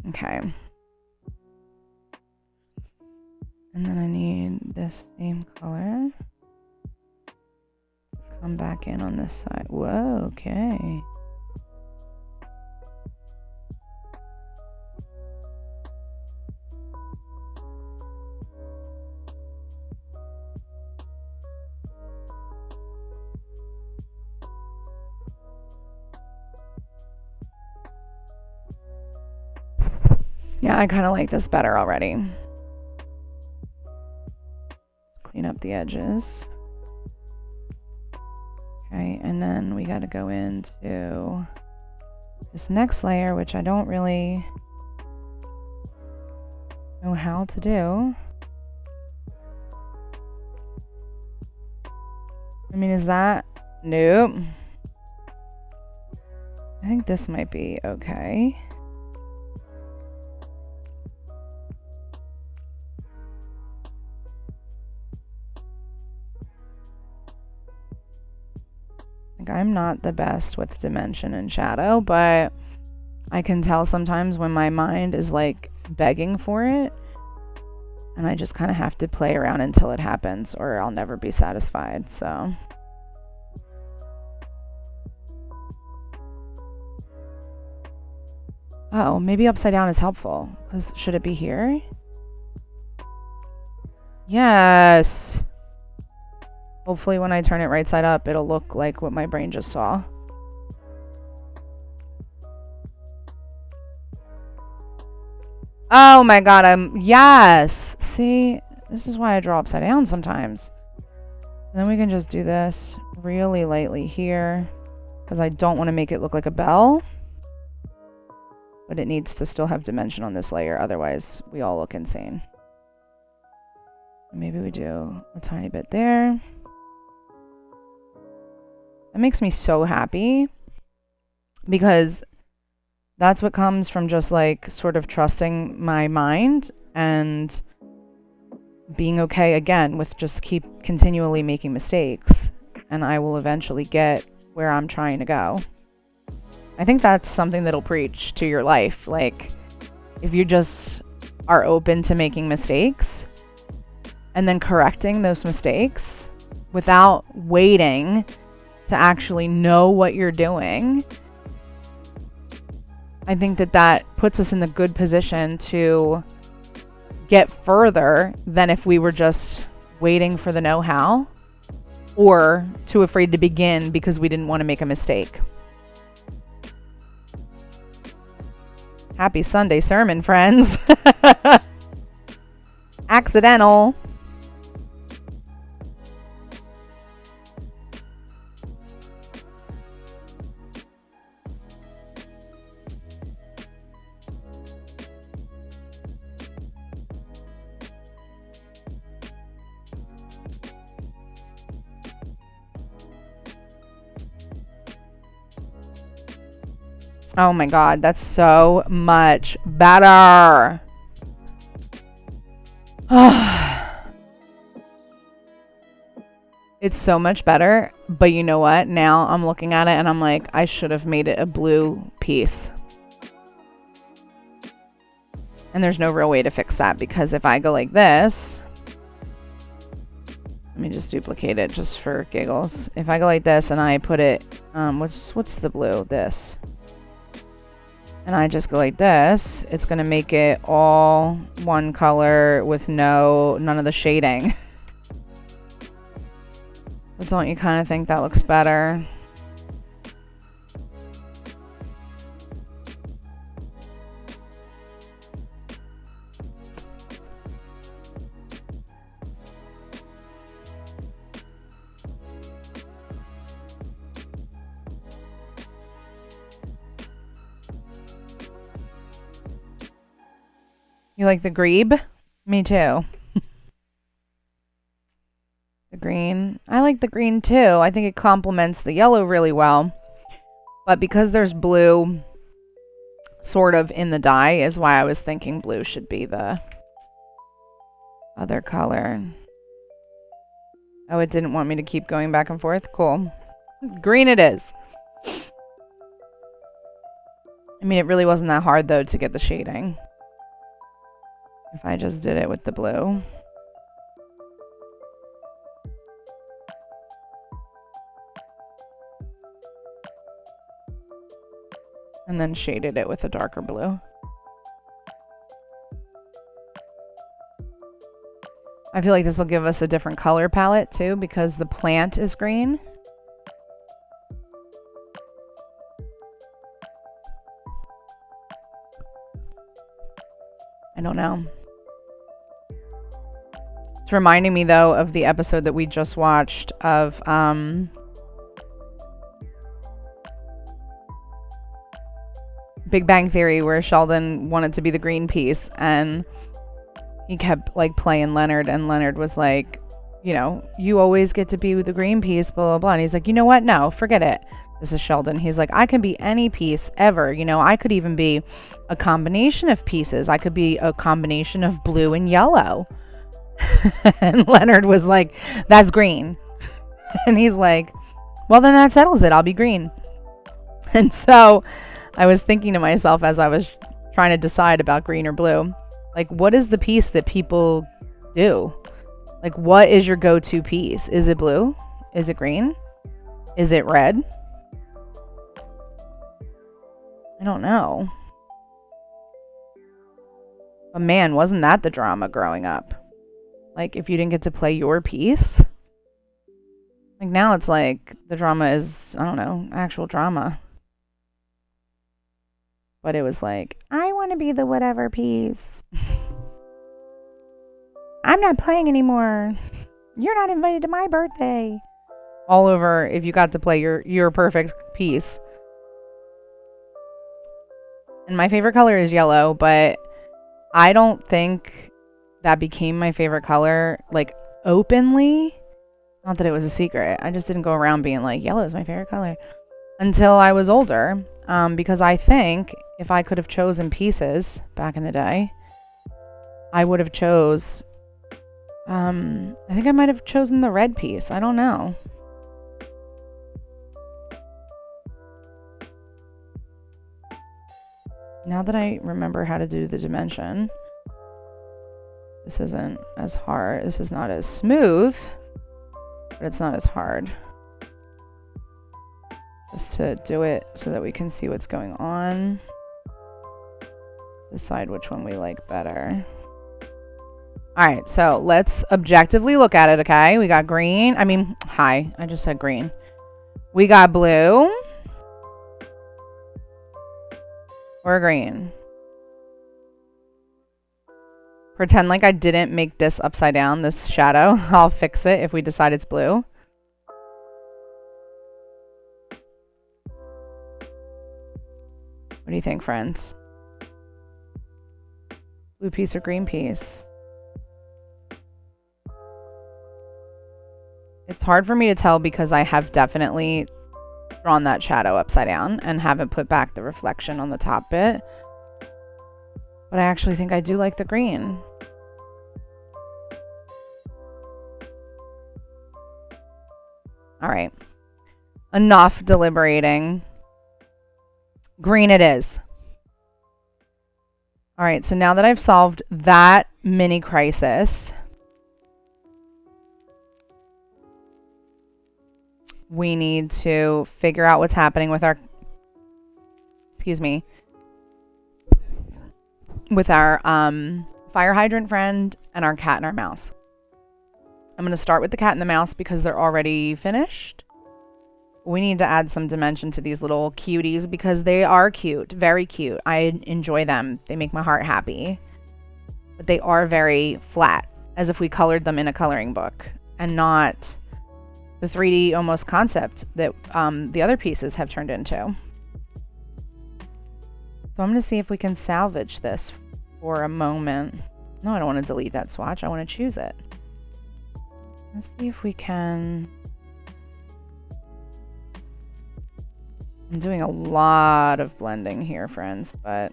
Okay. And then I need this same color. Come back in on this side. Whoa, okay. Yeah, I kind of like this better already. Clean up the edges. Okay, and then we got to go into this next layer, which I don't really know how to do. I mean, is that? Nope. I think this might be okay. I'm not the best with dimension and shadow, but I can tell sometimes when my mind is like begging for it, and I just kind of have to play around until it happens, or I'll never be satisfied. So oh, maybe upside down is helpful, because should it be here? Yes. Hopefully when I turn it right side up, it'll look like what my brain just saw. Oh my god, yes! See? This is why I draw upside down sometimes. And then we can just do this really lightly here, because I don't want to make it look like a bell. But it needs to still have dimension on this layer, otherwise we all look insane. Maybe we do a tiny bit there. That makes me so happy, because that's what comes from just like sort of trusting my mind and being okay again with just keep continually making mistakes, and I will eventually get where I'm trying to go. I think that's something that'll preach to your life. Like, if you just are open to making mistakes and then correcting those mistakes without waiting to actually know what you're doing, I think that that puts us in the good position to get further than if we were just waiting for the know-how or too afraid to begin because we didn't want to make a mistake. Happy Sunday sermon, friends. Accidental. Oh my god, that's so much better. It's so much better, but you know what? Now I'm looking at it and I'm like, I should have made it a blue piece. And there's no real way to fix that, because if I go like this, let me just duplicate it just for giggles. If I go like this and I put it, what's the blue? This. And I just go like this, it's gonna make it all one color with none of the shading. But don't you kind of think that looks better? You like the grebe? Me too. The green. I like the green too. I think it complements the yellow really well. But because there's blue sort of in the dye is why I was thinking blue should be the other color. Oh, it didn't want me to keep going back and forth? Cool. Green it is. I mean, it really wasn't that hard, though, to get the shading. If I just did it with the blue. And then shaded it with a darker blue. I feel like this will give us a different color palette too because the plant is green. I don't know. It's reminding me though of the episode that we just watched of Big Bang Theory where Sheldon wanted to be the green piece and he kept like playing Leonard and Leonard was like, you know, you always get to be with the green piece, blah, blah, blah. And he's like, you know what? No, forget it. This is Sheldon. He's like, I can be any piece ever. You know, I could even be a combination of pieces. I could be a combination of blue and yellow. And Leonard was like, that's green. And he's like, well, then that settles it. I'll be green. And so I was thinking to myself as I was trying to decide about green or blue, like, what is the piece that people do? Like, what is your go-to piece? Is it blue? Is it green? Is it red? I don't know. But man, wasn't that the drama growing up? Like, if you didn't get to play your piece. Like, now it's like the drama is, I don't know, actual drama. But it was like, I want to be the whatever piece. I'm not playing anymore. You're not invited to my birthday. All over if you got to play your perfect piece. And my favorite color is yellow, but I don't think that became my favorite color, like, openly. Not that it was a secret. I just didn't go around being like, yellow is my favorite color. Until I was older. Because I think if I could have chosen pieces back in the day, I would have chose... I think I might have chosen the red piece. I don't know. Now that I remember how to do the dimension, this isn't as hard. This is not as smooth, but it's not as hard. Just to do it so that we can see what's going on. Decide which one we like better. Alright, so let's objectively look at it, okay? We got green. I just said green. We got blue. Or green. Pretend like I didn't make this upside down, this shadow. I'll fix it if we decide it's blue. What do you think, friends? Blue piece or green piece? It's hard for me to tell because I have definitely drawn that shadow upside down and haven't put back the reflection on the top bit. But I actually think I do like the green. All right. Enough deliberating. Green it is. All right, so now that I've solved that mini crisis, we need to figure out what's happening with our, with our fire hydrant friend and our cat and our mouse. I'm going to start with the cat and the mouse because they're already finished. We need to add some dimension to these little cuties because they are cute, very cute. I enjoy them. They make my heart happy. But they are very flat, as if we colored them in a coloring book and not the 3D almost concept that the other pieces have turned into. So I'm going to see if we can salvage this for a moment. No, I don't want to delete that swatch. I want to choose it. Let's see if we can. I'm doing a lot of blending here, friends, but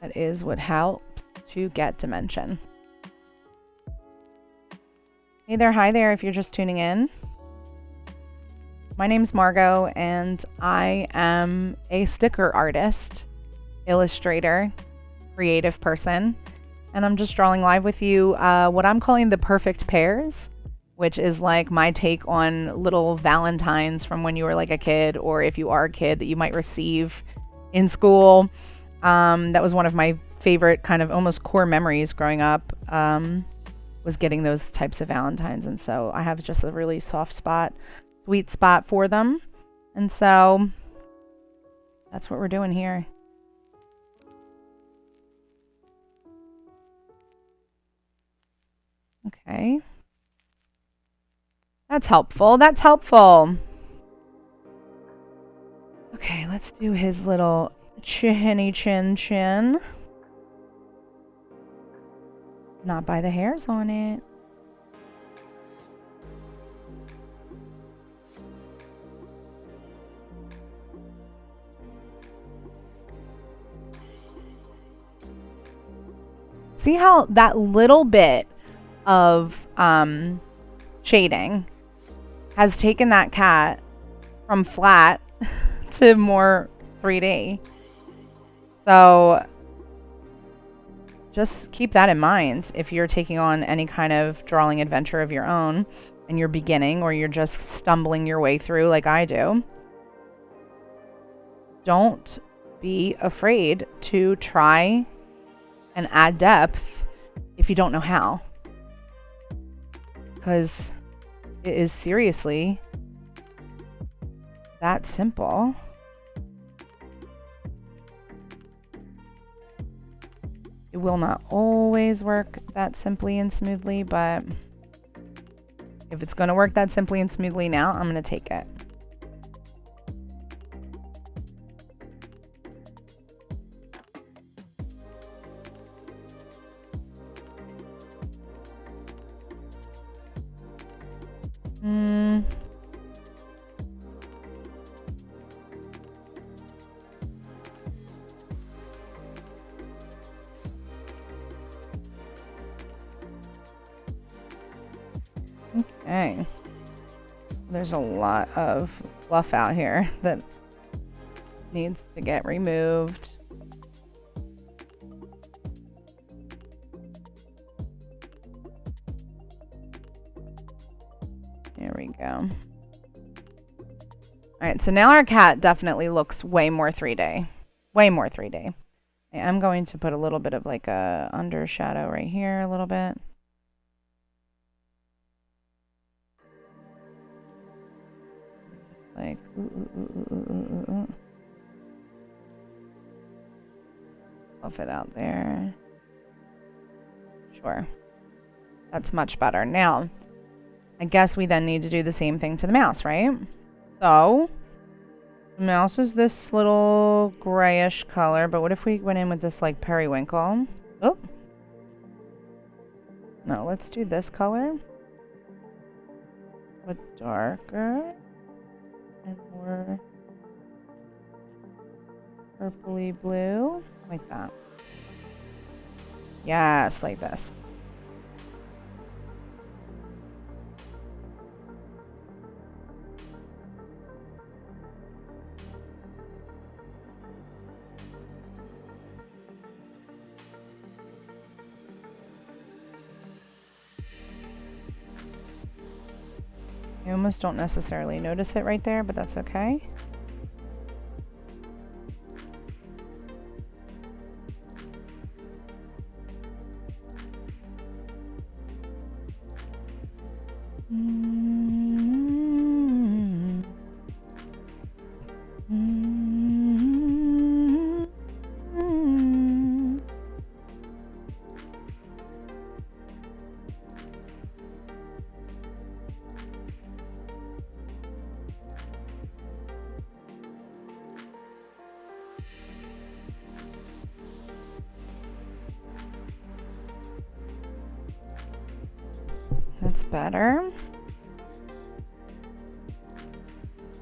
that is what helps to get dimension. Hey there, hi there, if you're just tuning in. My name's Margo, and I am a sticker artist, illustrator, creative person, and I'm just drawing live with you what I'm calling the perfect pairs, which is like my take on little valentines from when you were like a kid, or if you are a kid that you might receive in school. That was one of my favorite kind of almost core memories growing up, was getting those types of valentines. And so I have just a really soft spot, sweet spot for them. And so that's what we're doing here. Okay. That's helpful. That's helpful. Okay, let's do his little chinny chin. Not by the hairs on it. See how that little bit of shading has taken that cat from flat to more 3D. So just keep that in mind if you're taking on any kind of drawing adventure of your own and you're beginning, or you're just stumbling your way through like I do. Don't be afraid to try and add depth if you don't know how, because it is seriously that simple. It will not always work that simply and smoothly, but if it's going to work that simply and smoothly now, I'm going to take it. Okay. There's a lot of fluff out here that needs to get removed. There we go. Alright, so now our cat definitely looks way more 3D. Way more 3D. I'm going to put a little bit of like a under shadow right here a little bit. Like, fluff it out there. Sure. That's much better. Now, I guess we then need to do the same thing to the mouse, right? So, the mouse is this little grayish color, but what if we went in with this like periwinkle? Oh. No, let's do this color. But darker. And more purpley blue, like that. Yes, like this. You almost don't necessarily notice it right there, but that's okay. better.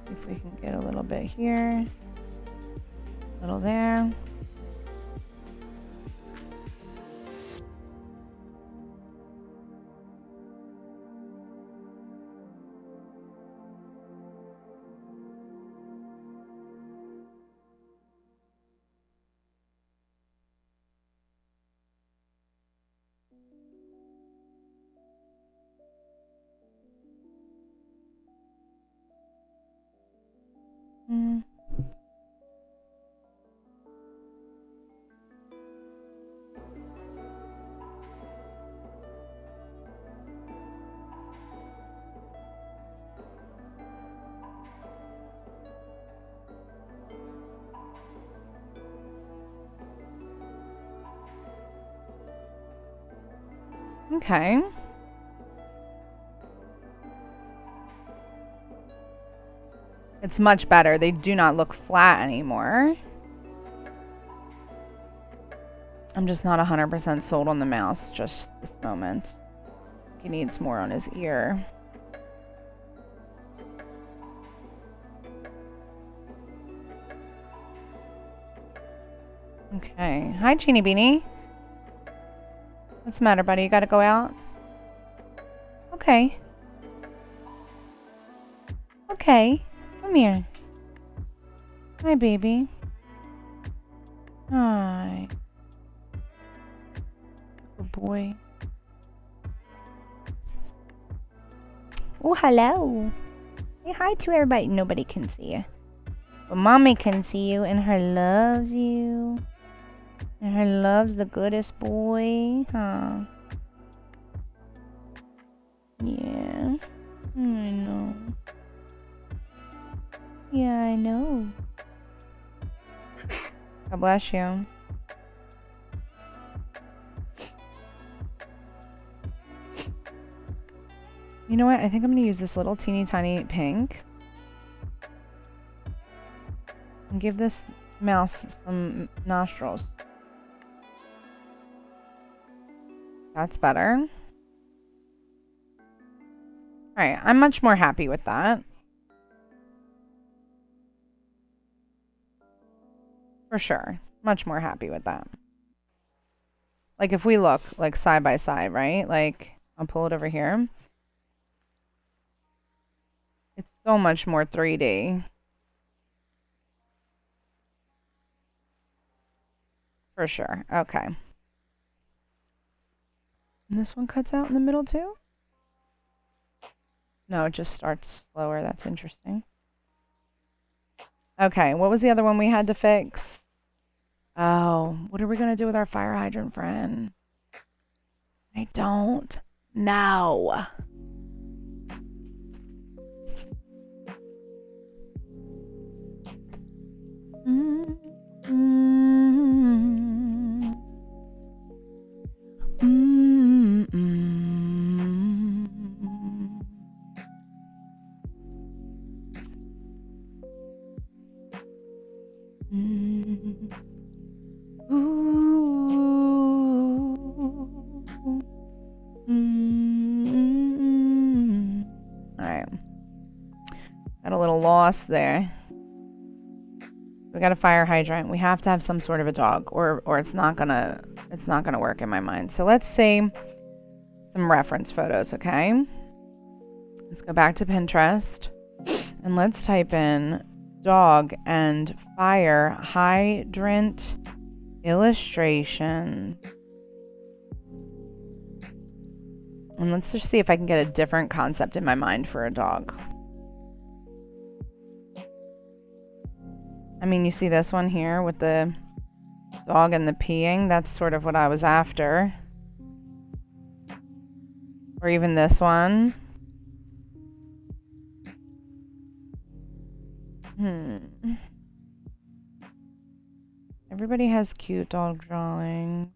See if we can get a little bit here, a little there. Okay. It's much better. They do not look flat anymore. I'm just not 100% sold on the mouse just this moment. He needs more on his ear. Okay. Hi, Teeny Beanie. What's the matter, buddy? You gotta go out? Okay. Okay. Come here. Hi, baby. Hi. Good boy. Oh, hello. Say hi to everybody. Nobody can see you. But mommy can see you, and her loves you. And her loves the goodest boy. Huh? Yeah. I know. Yeah, I know. God bless you. You know what? I think I'm going to use this little teeny tiny pink. And give this mouse some nostrils. That's better. Alright, I'm much more happy with that. For sure. Much more happy with that. Like if we look like side by side, right? Like I'll pull it over here. It's so much more 3D. For sure. Okay. And this one cuts out in the middle too? No, it just starts slower. That's interesting. Okay, what was the other one we had to fix? Oh, what are we going to do with our fire hydrant friend? I don't know. Alright. Got a little lost there. We got a fire hydrant. We have to have some sort of a dog, or it's not gonna work in my mind. So let's say some reference photos, okay? Let's go back to Pinterest and let's type in dog and fire hydrant illustration. And let's just see if I can get a different concept in my mind for a dog. I mean, you see this one here with the dog and the peeing? That's sort of what I was after. Or even this one. Everybody has cute dog drawings.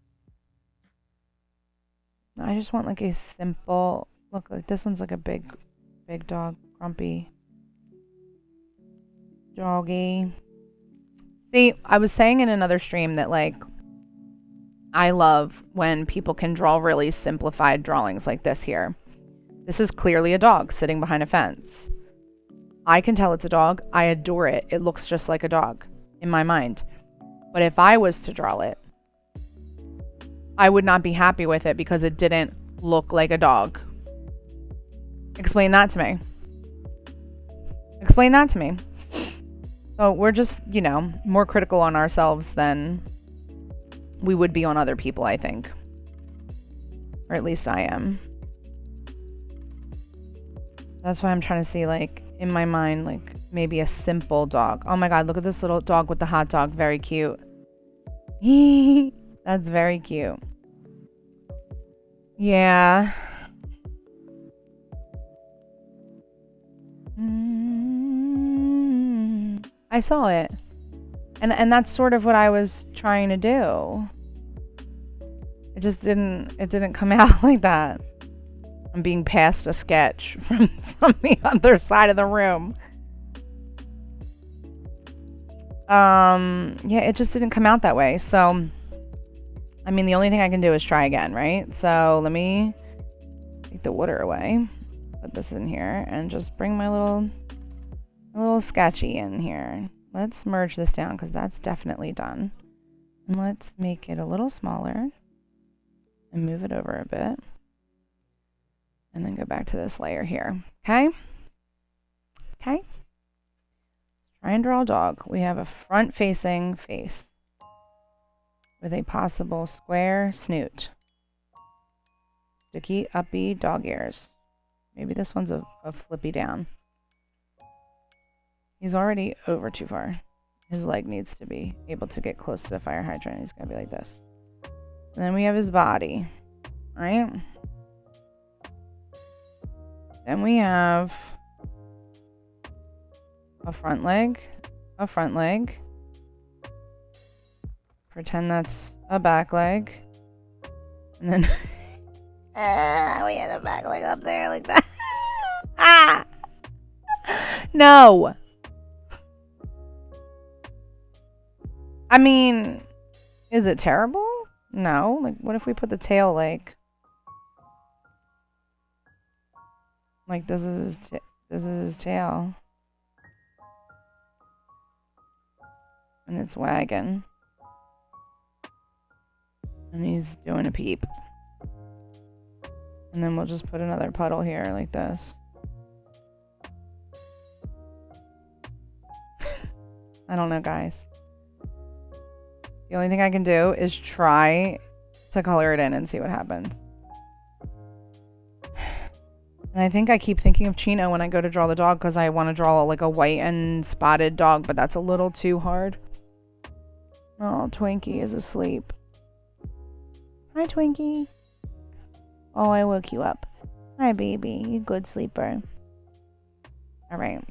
I just want like a simple look. Like this one's like a big dog, grumpy doggy. See, I was saying in another stream that like I love when people can draw really simplified drawings like this here. This is clearly a dog sitting behind a fence. I can tell it's a dog. I adore it. It looks just like a dog in my mind. But if I was to draw it, I would not be happy with it because it didn't look like a dog. Explain that to me. Explain that to me. So we're just, you know, more critical on ourselves than we would be on other people, I think. Or at least I am. That's why I'm trying to see, like, in my mind, like, maybe a simple dog. Oh my god, look at this little dog with the hot dog. Very cute. That's very cute. Yeah. I saw it. And that's sort of what I was trying to do. It just didn't come out like that. I'm being passed a sketch from the other side of the room. Yeah, it just didn't come out that way. So, I mean, the only thing I can do is try again, right? So let me take the water away, put this in here, and just bring my little sketchy in here. Let's merge this down because that's definitely done. And let's make it a little smaller and move it over a bit. And then go back to this layer here. Okay? Okay? Try and draw a dog. We have a front-facing face with a possible square snoot. Sticky, uppy dog ears. Maybe this one's a flippy down. He's already over too far. His leg needs to be able to get close to the fire hydrant. He's going to be like this. And then we have his body. Right? Then we have a front leg. A front leg. Pretend that's a back leg. And then we have a back leg up there like that. Ah! No! I mean, is it terrible? No. Like, what if we put the tail like this is his tail, and it's wagging, and he's doing a peep, and then we'll just put another puddle here like this. I don't know, guys. The only thing I can do is try to color it in and see what happens. And I think I keep thinking of Chino when I go to draw the dog because I want to draw like a white and spotted dog, but that's a little too hard. Oh, Twinkie is asleep. Hi, Twinkie. Oh, I woke you up. Hi, baby. You good sleeper. All right.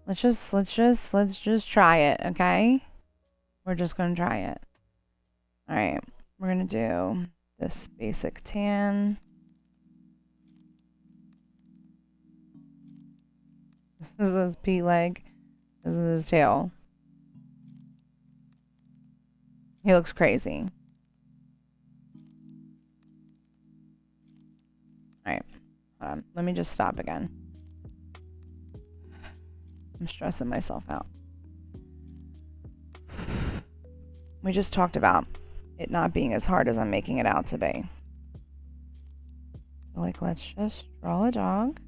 Let's just try it, okay? We're just gonna try it. All right. We're gonna do this basic tan. This is his pea leg. This is his tail. He looks crazy. Alright. Hold on. Let me just stop again. I'm stressing myself out. We just talked about it not being as hard as I'm making it out to be. So, like, let's just draw a dog.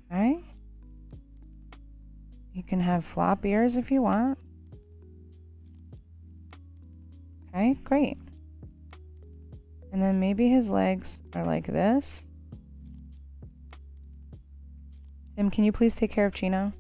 Okay. You can have flop ears if you want. Okay, great. And then maybe his legs are like this. Tim, can you please take care of Chino?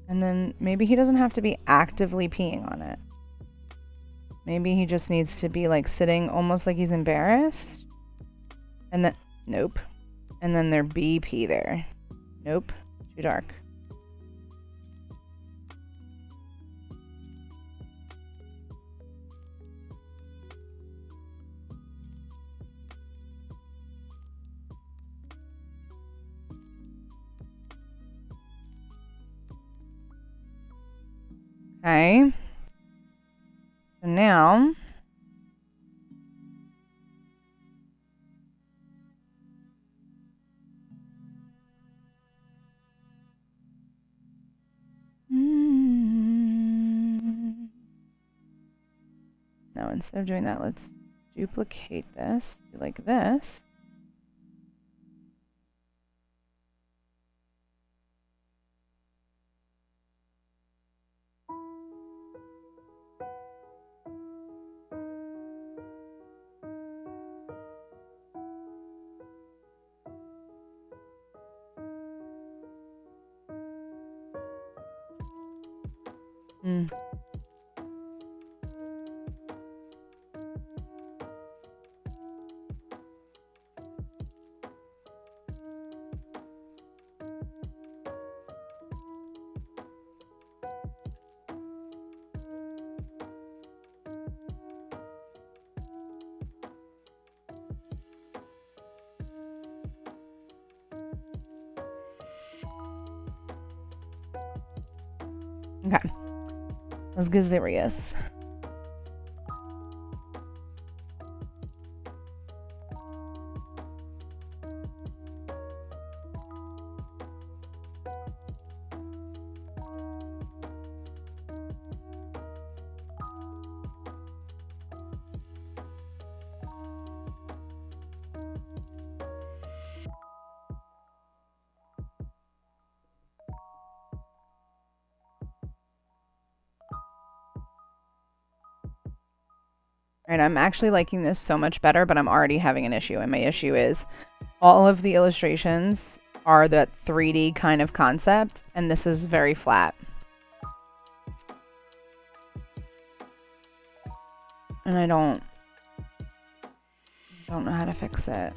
And then maybe he doesn't have to be actively peeing on it. Maybe he just needs to be like sitting almost like he's embarrassed. And then, nope. And then there be pee there. Nope. Too dark. Okay. So now now instead of doing that, let's duplicate this, do like this. Okay. Let's get serious. Alright, I'm actually liking this so much better, but I'm already having an issue. And my issue is all of the illustrations are that 3D kind of concept, and this is very flat. And I don't know how to fix it.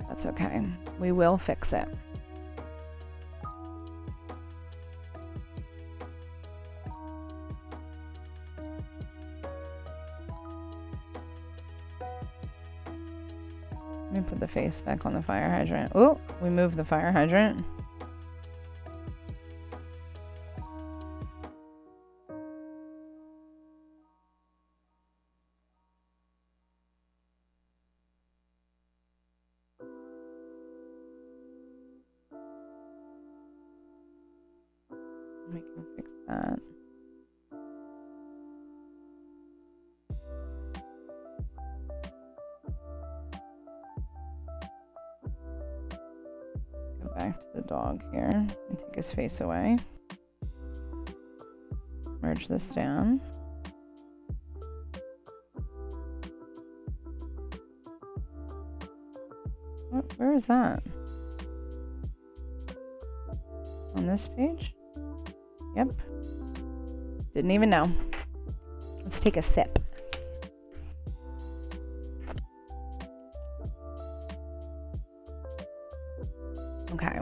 That's okay. We will fix it. Let me put the face back on the fire hydrant. Oh, we moved the fire hydrant. We can fix that. Go back to the dog here and take his face away. Merge this down. Where is that? On this page? Yep. Didn't even know. Let's take a sip. Okay.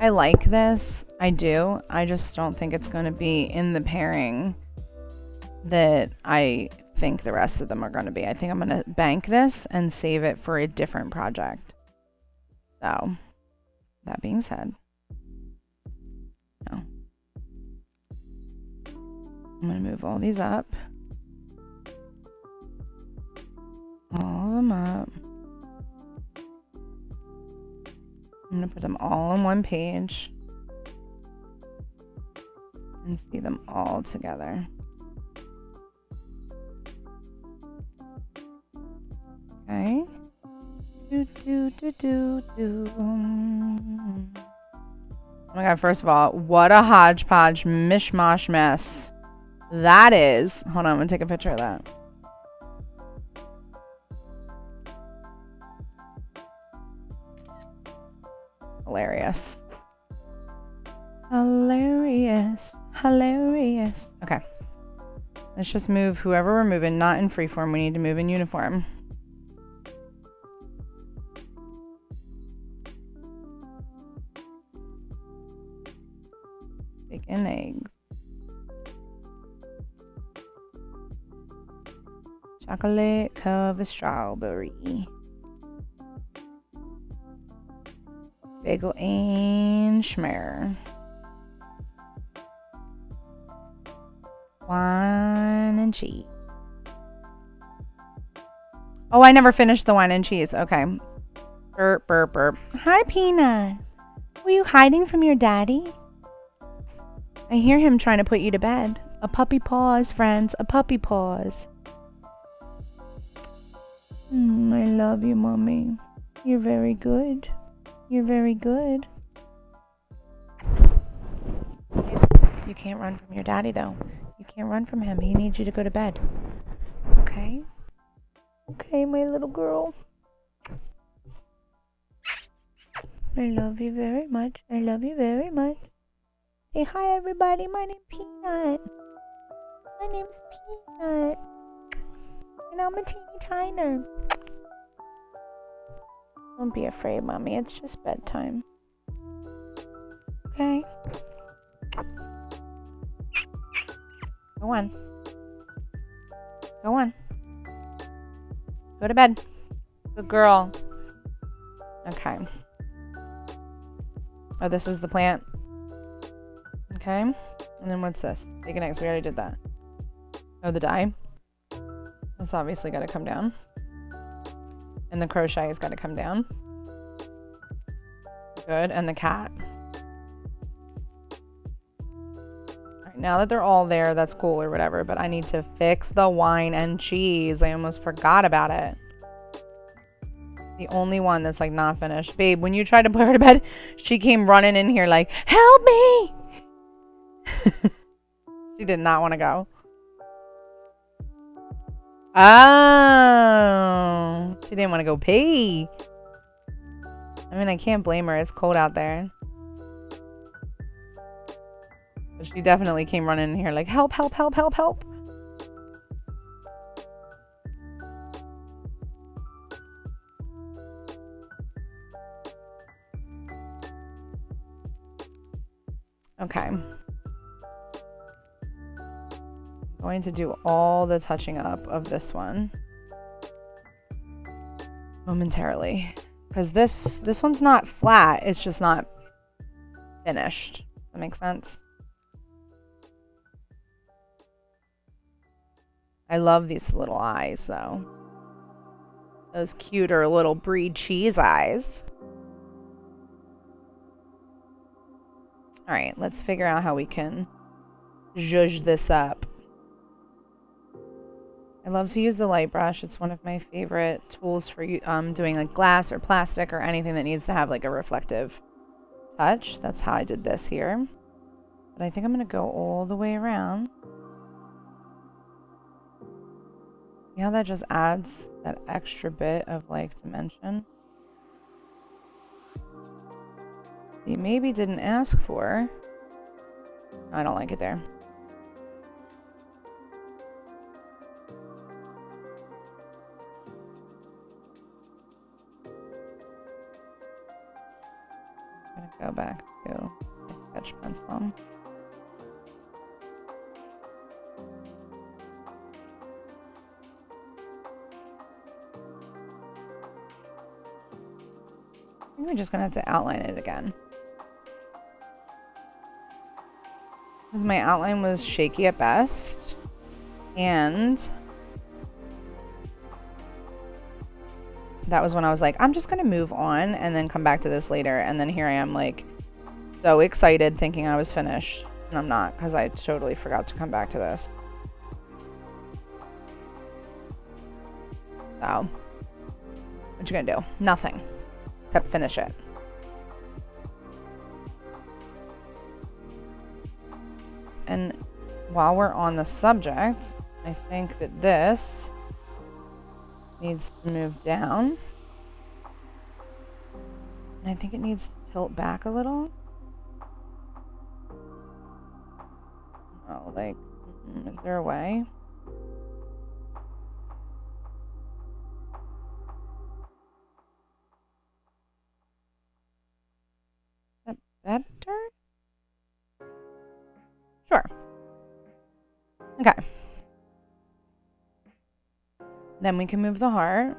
I like this. I do. I just don't think it's going to be in the pairing that I think the rest of them are going to be. I think I'm going to bank this and save it for a different project. So, that being said, no. I'm going to move all these up. All of them up. I'm going to put them all on one page. and see them all together. Okay. Do, do, do, do, do. Oh my god, first of all, what a hodgepodge mishmash mess that is. Hold on, I'm gonna take a picture of that. Hilarious. Hilarious. Hilarious. Okay. Let's just move whoever we're moving, not in freeform. We need to move in uniform. Bacon, eggs. Chocolate covered strawberry. Bagel and schmear. Wine and cheese. Oh, I never finished the wine and cheese. Okay. Burp, burp, burp. Hi, Peanut. Were you hiding from your daddy? I hear him trying to put you to bed. A puppy paws, friends. A puppy paws. I love you, Mommy. You're very good. You're very good. You can't run from your daddy, though. You can't run from him. He needs you to go to bed. Okay? Okay, my little girl. I love you very much. I love you very much. Say hi, everybody. My name's Peanut. My name's Peanut. And I'm a teeny tiner. Don't be afraid, Mommy. It's just bedtime. Okay? Go on. Go on. Go to bed. Good girl. Okay. Oh, this is the plant. Okay. And then what's this? Bacon eggs. We already did that. Oh, the dye. That's obviously got to come down. And the crochet has got to come down. Good. And the cat. Alright, now that they're all there, that's cool or whatever. But I need to fix the wine and cheese. I almost forgot about it. The only one that's like not finished. Babe, when you tried to put her to bed, she came running in here like, help me! She did not want to go. Oh, she didn't want to go pee. I mean, I can't blame her. It's cold out there. But she definitely came running in here like, help, help, help, help, help. Okay. I'm going to do all the touching up of this one momentarily. Because this one's not flat, it's just not finished. Does that make sense? I love these little eyes, though. Those cuter little brie cheese eyes. Alright, let's figure out how we can zhuzh this up. I love to use the light brush. It's one of my favorite tools for doing like glass or plastic or anything that needs to have like a reflective touch. That's how I did this here. But I think I'm going to go all the way around. See how that just adds that extra bit of like dimension? You maybe didn't ask for. I don't like it there. I'm gonna go back to my sketch pencil. I think we're just gonna have to outline it again. Because my outline was shaky at best. And that was when I was like, I'm just going to move on and then come back to this later. And then here I am like so excited thinking I was finished. And I'm not, because I totally forgot to come back to this. So, what you gonna do? Nothing. Except finish it. And while we're on the subject, I think that this needs to move down. And I think it needs to tilt back a little. Oh, like, is there a way? Is that better? Sure. Okay. Then we can move the heart.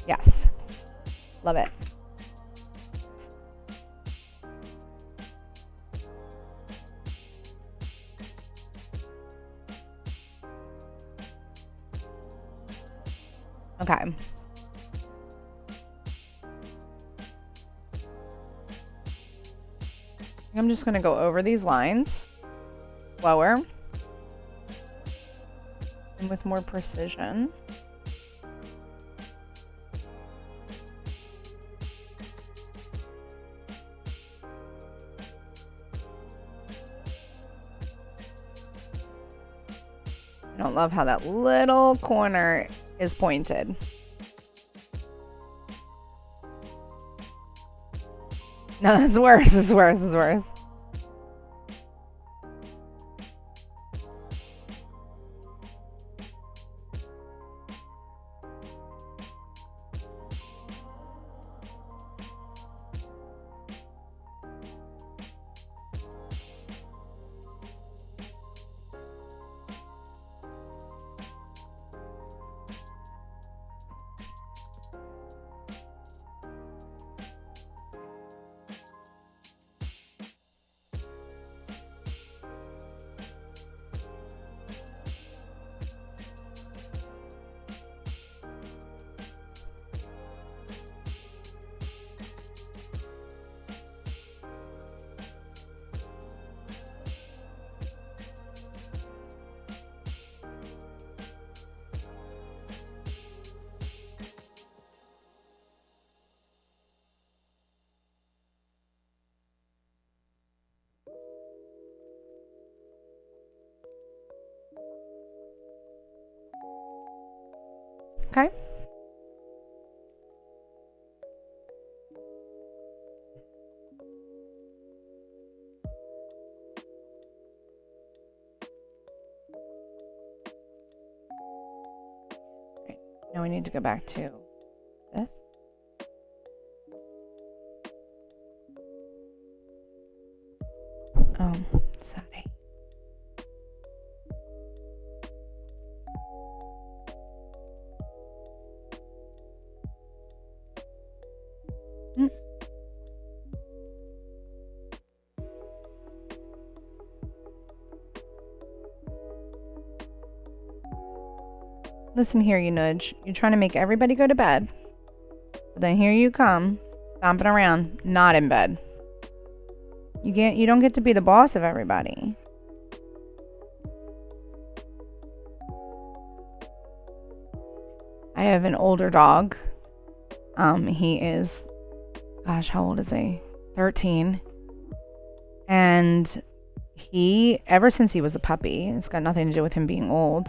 Yes. Love it. Okay. I'm just going to go over these lines lower and with more precision. I don't love how that little corner is pointed. No, it's worse, it's worse, it's worse. Okay. Right. Now we need to go back to this. Oh, sorry. Listen here, you nudge. You're trying to make everybody go to bed. But then here you come, stomping around, not in bed. You don't get to be the boss of everybody. I have an older dog. He is, gosh, how old is he? 13. And ever since he was a puppy, it's got nothing to do with him being old,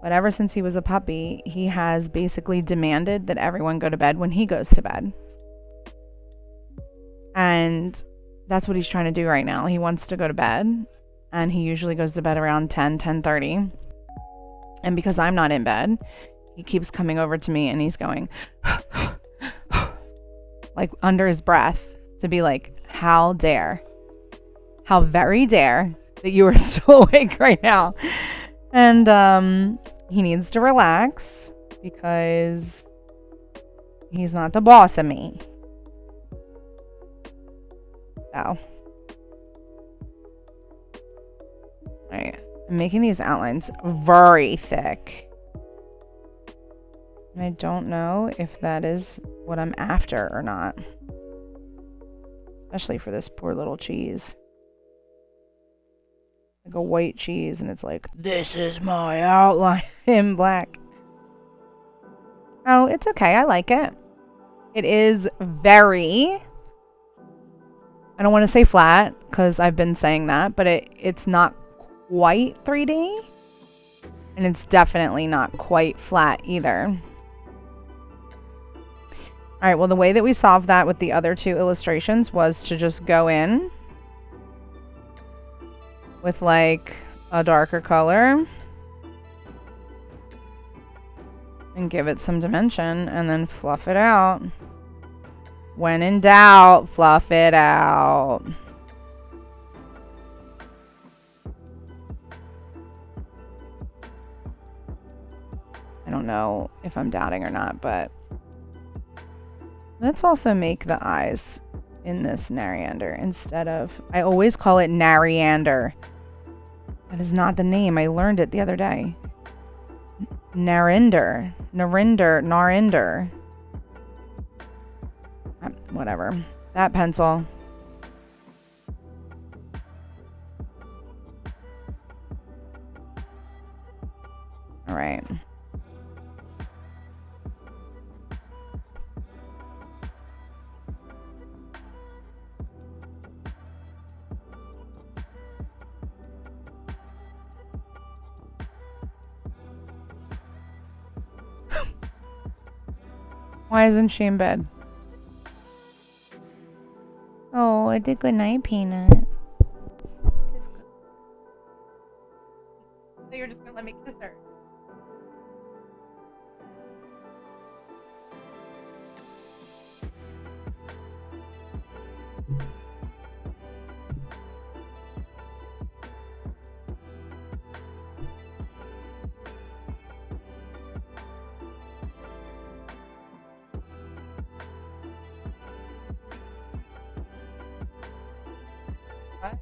but ever since he was a puppy, he has basically demanded that everyone go to bed when he goes to bed. And that's what he's trying to do right now. He wants to go to bed, and he usually goes to bed around 10:30. And because I'm not in bed, he keeps coming over to me and he's going like under his breath to be like, how very dare that you are still awake right now. And he needs to relax because he's not the boss of me. So, alright, I'm making these outlines very thick. And I don't know if that is what I'm after or not. Especially for this poor little cheese. Like a white cheese, and it's like, this is my outline in black. Oh, it's okay. I like it. It is very... I don't want to say flat, because I've been saying that, but it's not quite 3D. And it's definitely not quite flat either. Alright, well the way that we solved that with the other two illustrations was to just go in with like a darker color and give it some dimension and then fluff it out. When in doubt, fluff it out. I don't know if I'm doubting or not, but let's also make the eyes in this Nariander instead of... I always call it Nariander. That is not the name. I learned it the other day. Narinder. Whatever. That pencil. All right. Why isn't she in bed? Oh, I did good night, Peanut. So you're just gonna let me kiss her? What?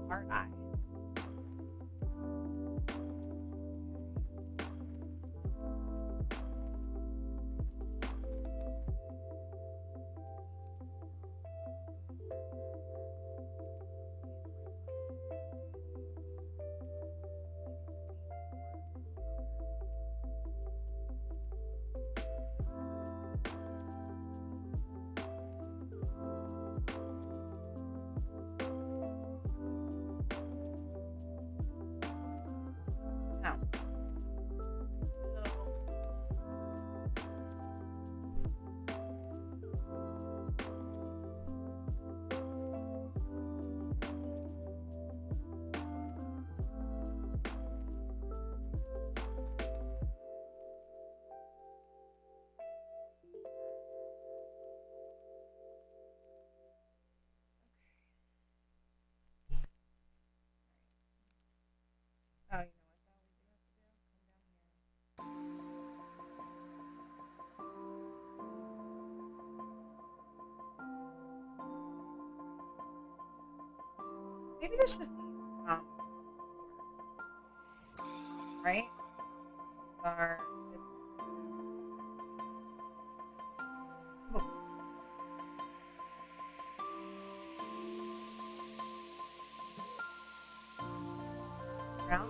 Heart eye. Now. Oh, you know what? Maybe this just needs, right? Our, out.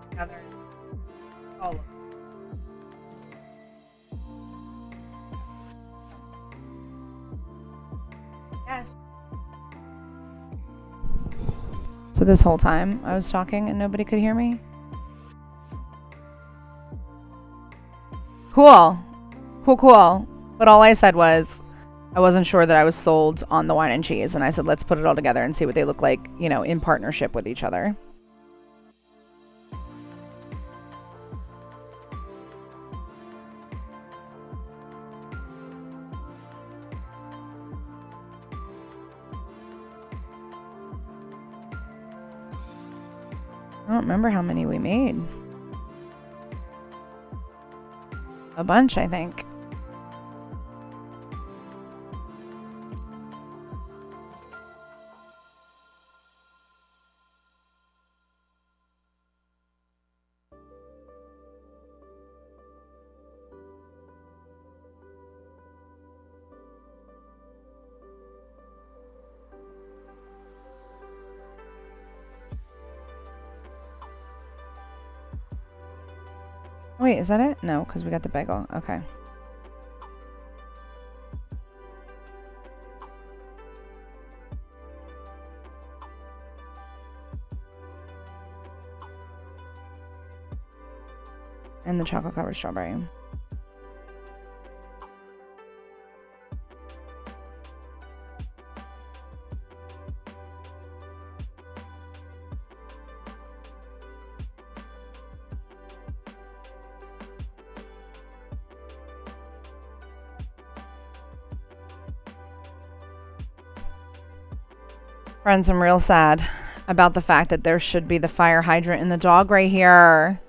Together. All of them. Yes. So this whole time I was talking and nobody could hear me? Cool. Cool. But all I said was I wasn't sure that I was sold on the wine and cheese. And I said, let's put it all together and see what they look like, you know, in partnership with each other. I don't remember how many we made. A bunch, I think. Wait, is that it? No, because we got the bagel. Okay. And the chocolate covered strawberry. Friends, I'm real sad about the fact that there should be the fire hydrant in the dog right here.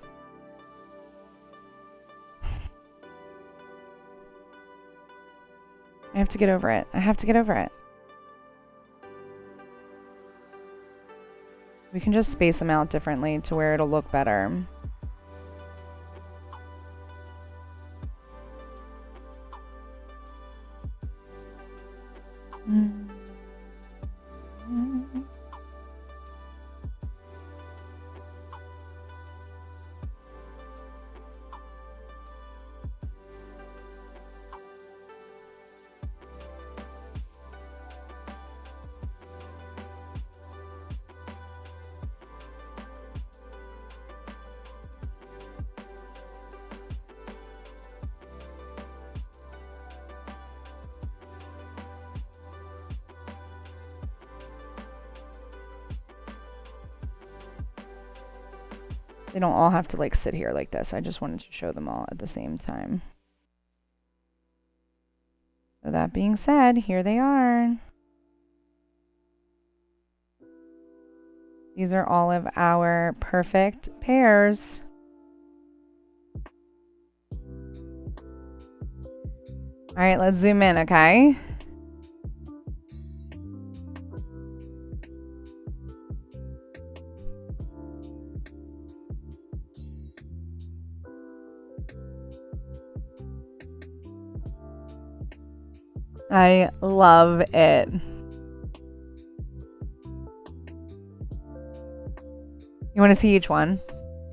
I have to get over it. I have to get over it. We can just space them out differently to where it'll look better. They don't all have to like sit here like this. I just wanted to show them all at the same time. So that being said, here they are. These are all of our perfect pairs. All right, let's zoom in, okay? I love it. You want to see each one?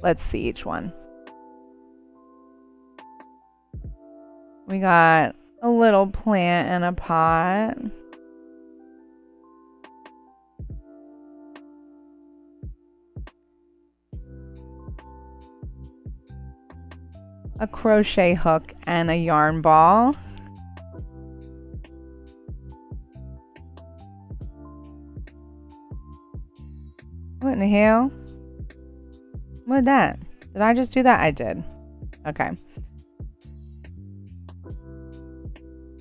Let's see each one. We got a little plant in a pot. A crochet hook and a yarn ball. What in the hell? What that? Did I just do that? I did. Okay.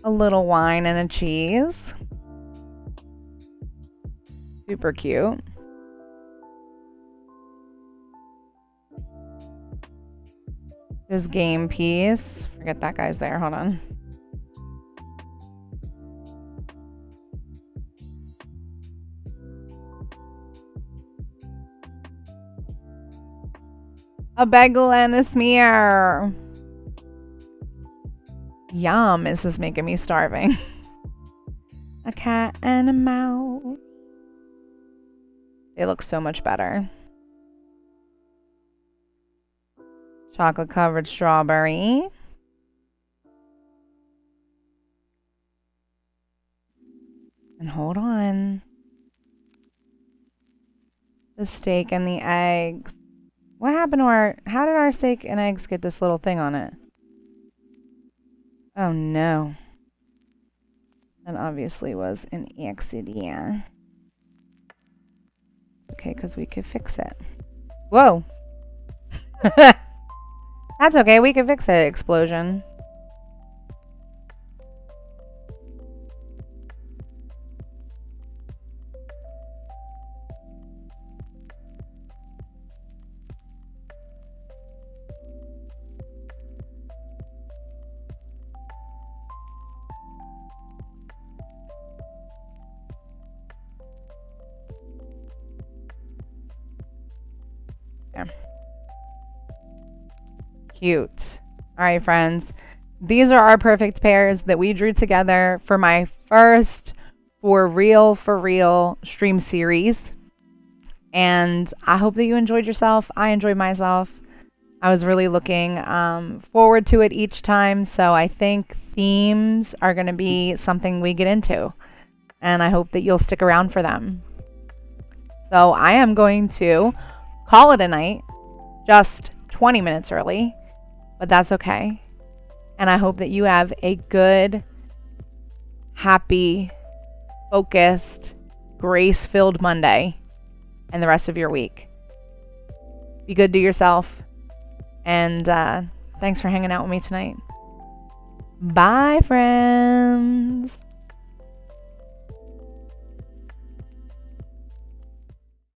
A little wine and a cheese. Super cute. This game piece. Forget that guy's there. Hold on. A bagel and a smear. Yum, this is making me starving. A cat and a mouse. They look so much better. Chocolate covered strawberry. And hold on. The steak and the eggs. What happened to how did our steak and eggs get this little thing on it? Oh no. That obviously was an accident. Okay, because we could fix it. Whoa. That's okay, we can fix it, explosion. There. Cute. All right, friends. These are our perfect pairs that we drew together for my first for real stream series. And I hope that you enjoyed yourself. I enjoyed myself. I was really looking forward to it each time. So I think themes are going to be something we get into. And I hope that you'll stick around for them. So I am going to call it a night, just 20 minutes early. But that's okay. And I hope that you have a good, happy, focused, grace-filled Monday and the rest of your week. Be good to yourself. And thanks for hanging out with me tonight. Bye, friends.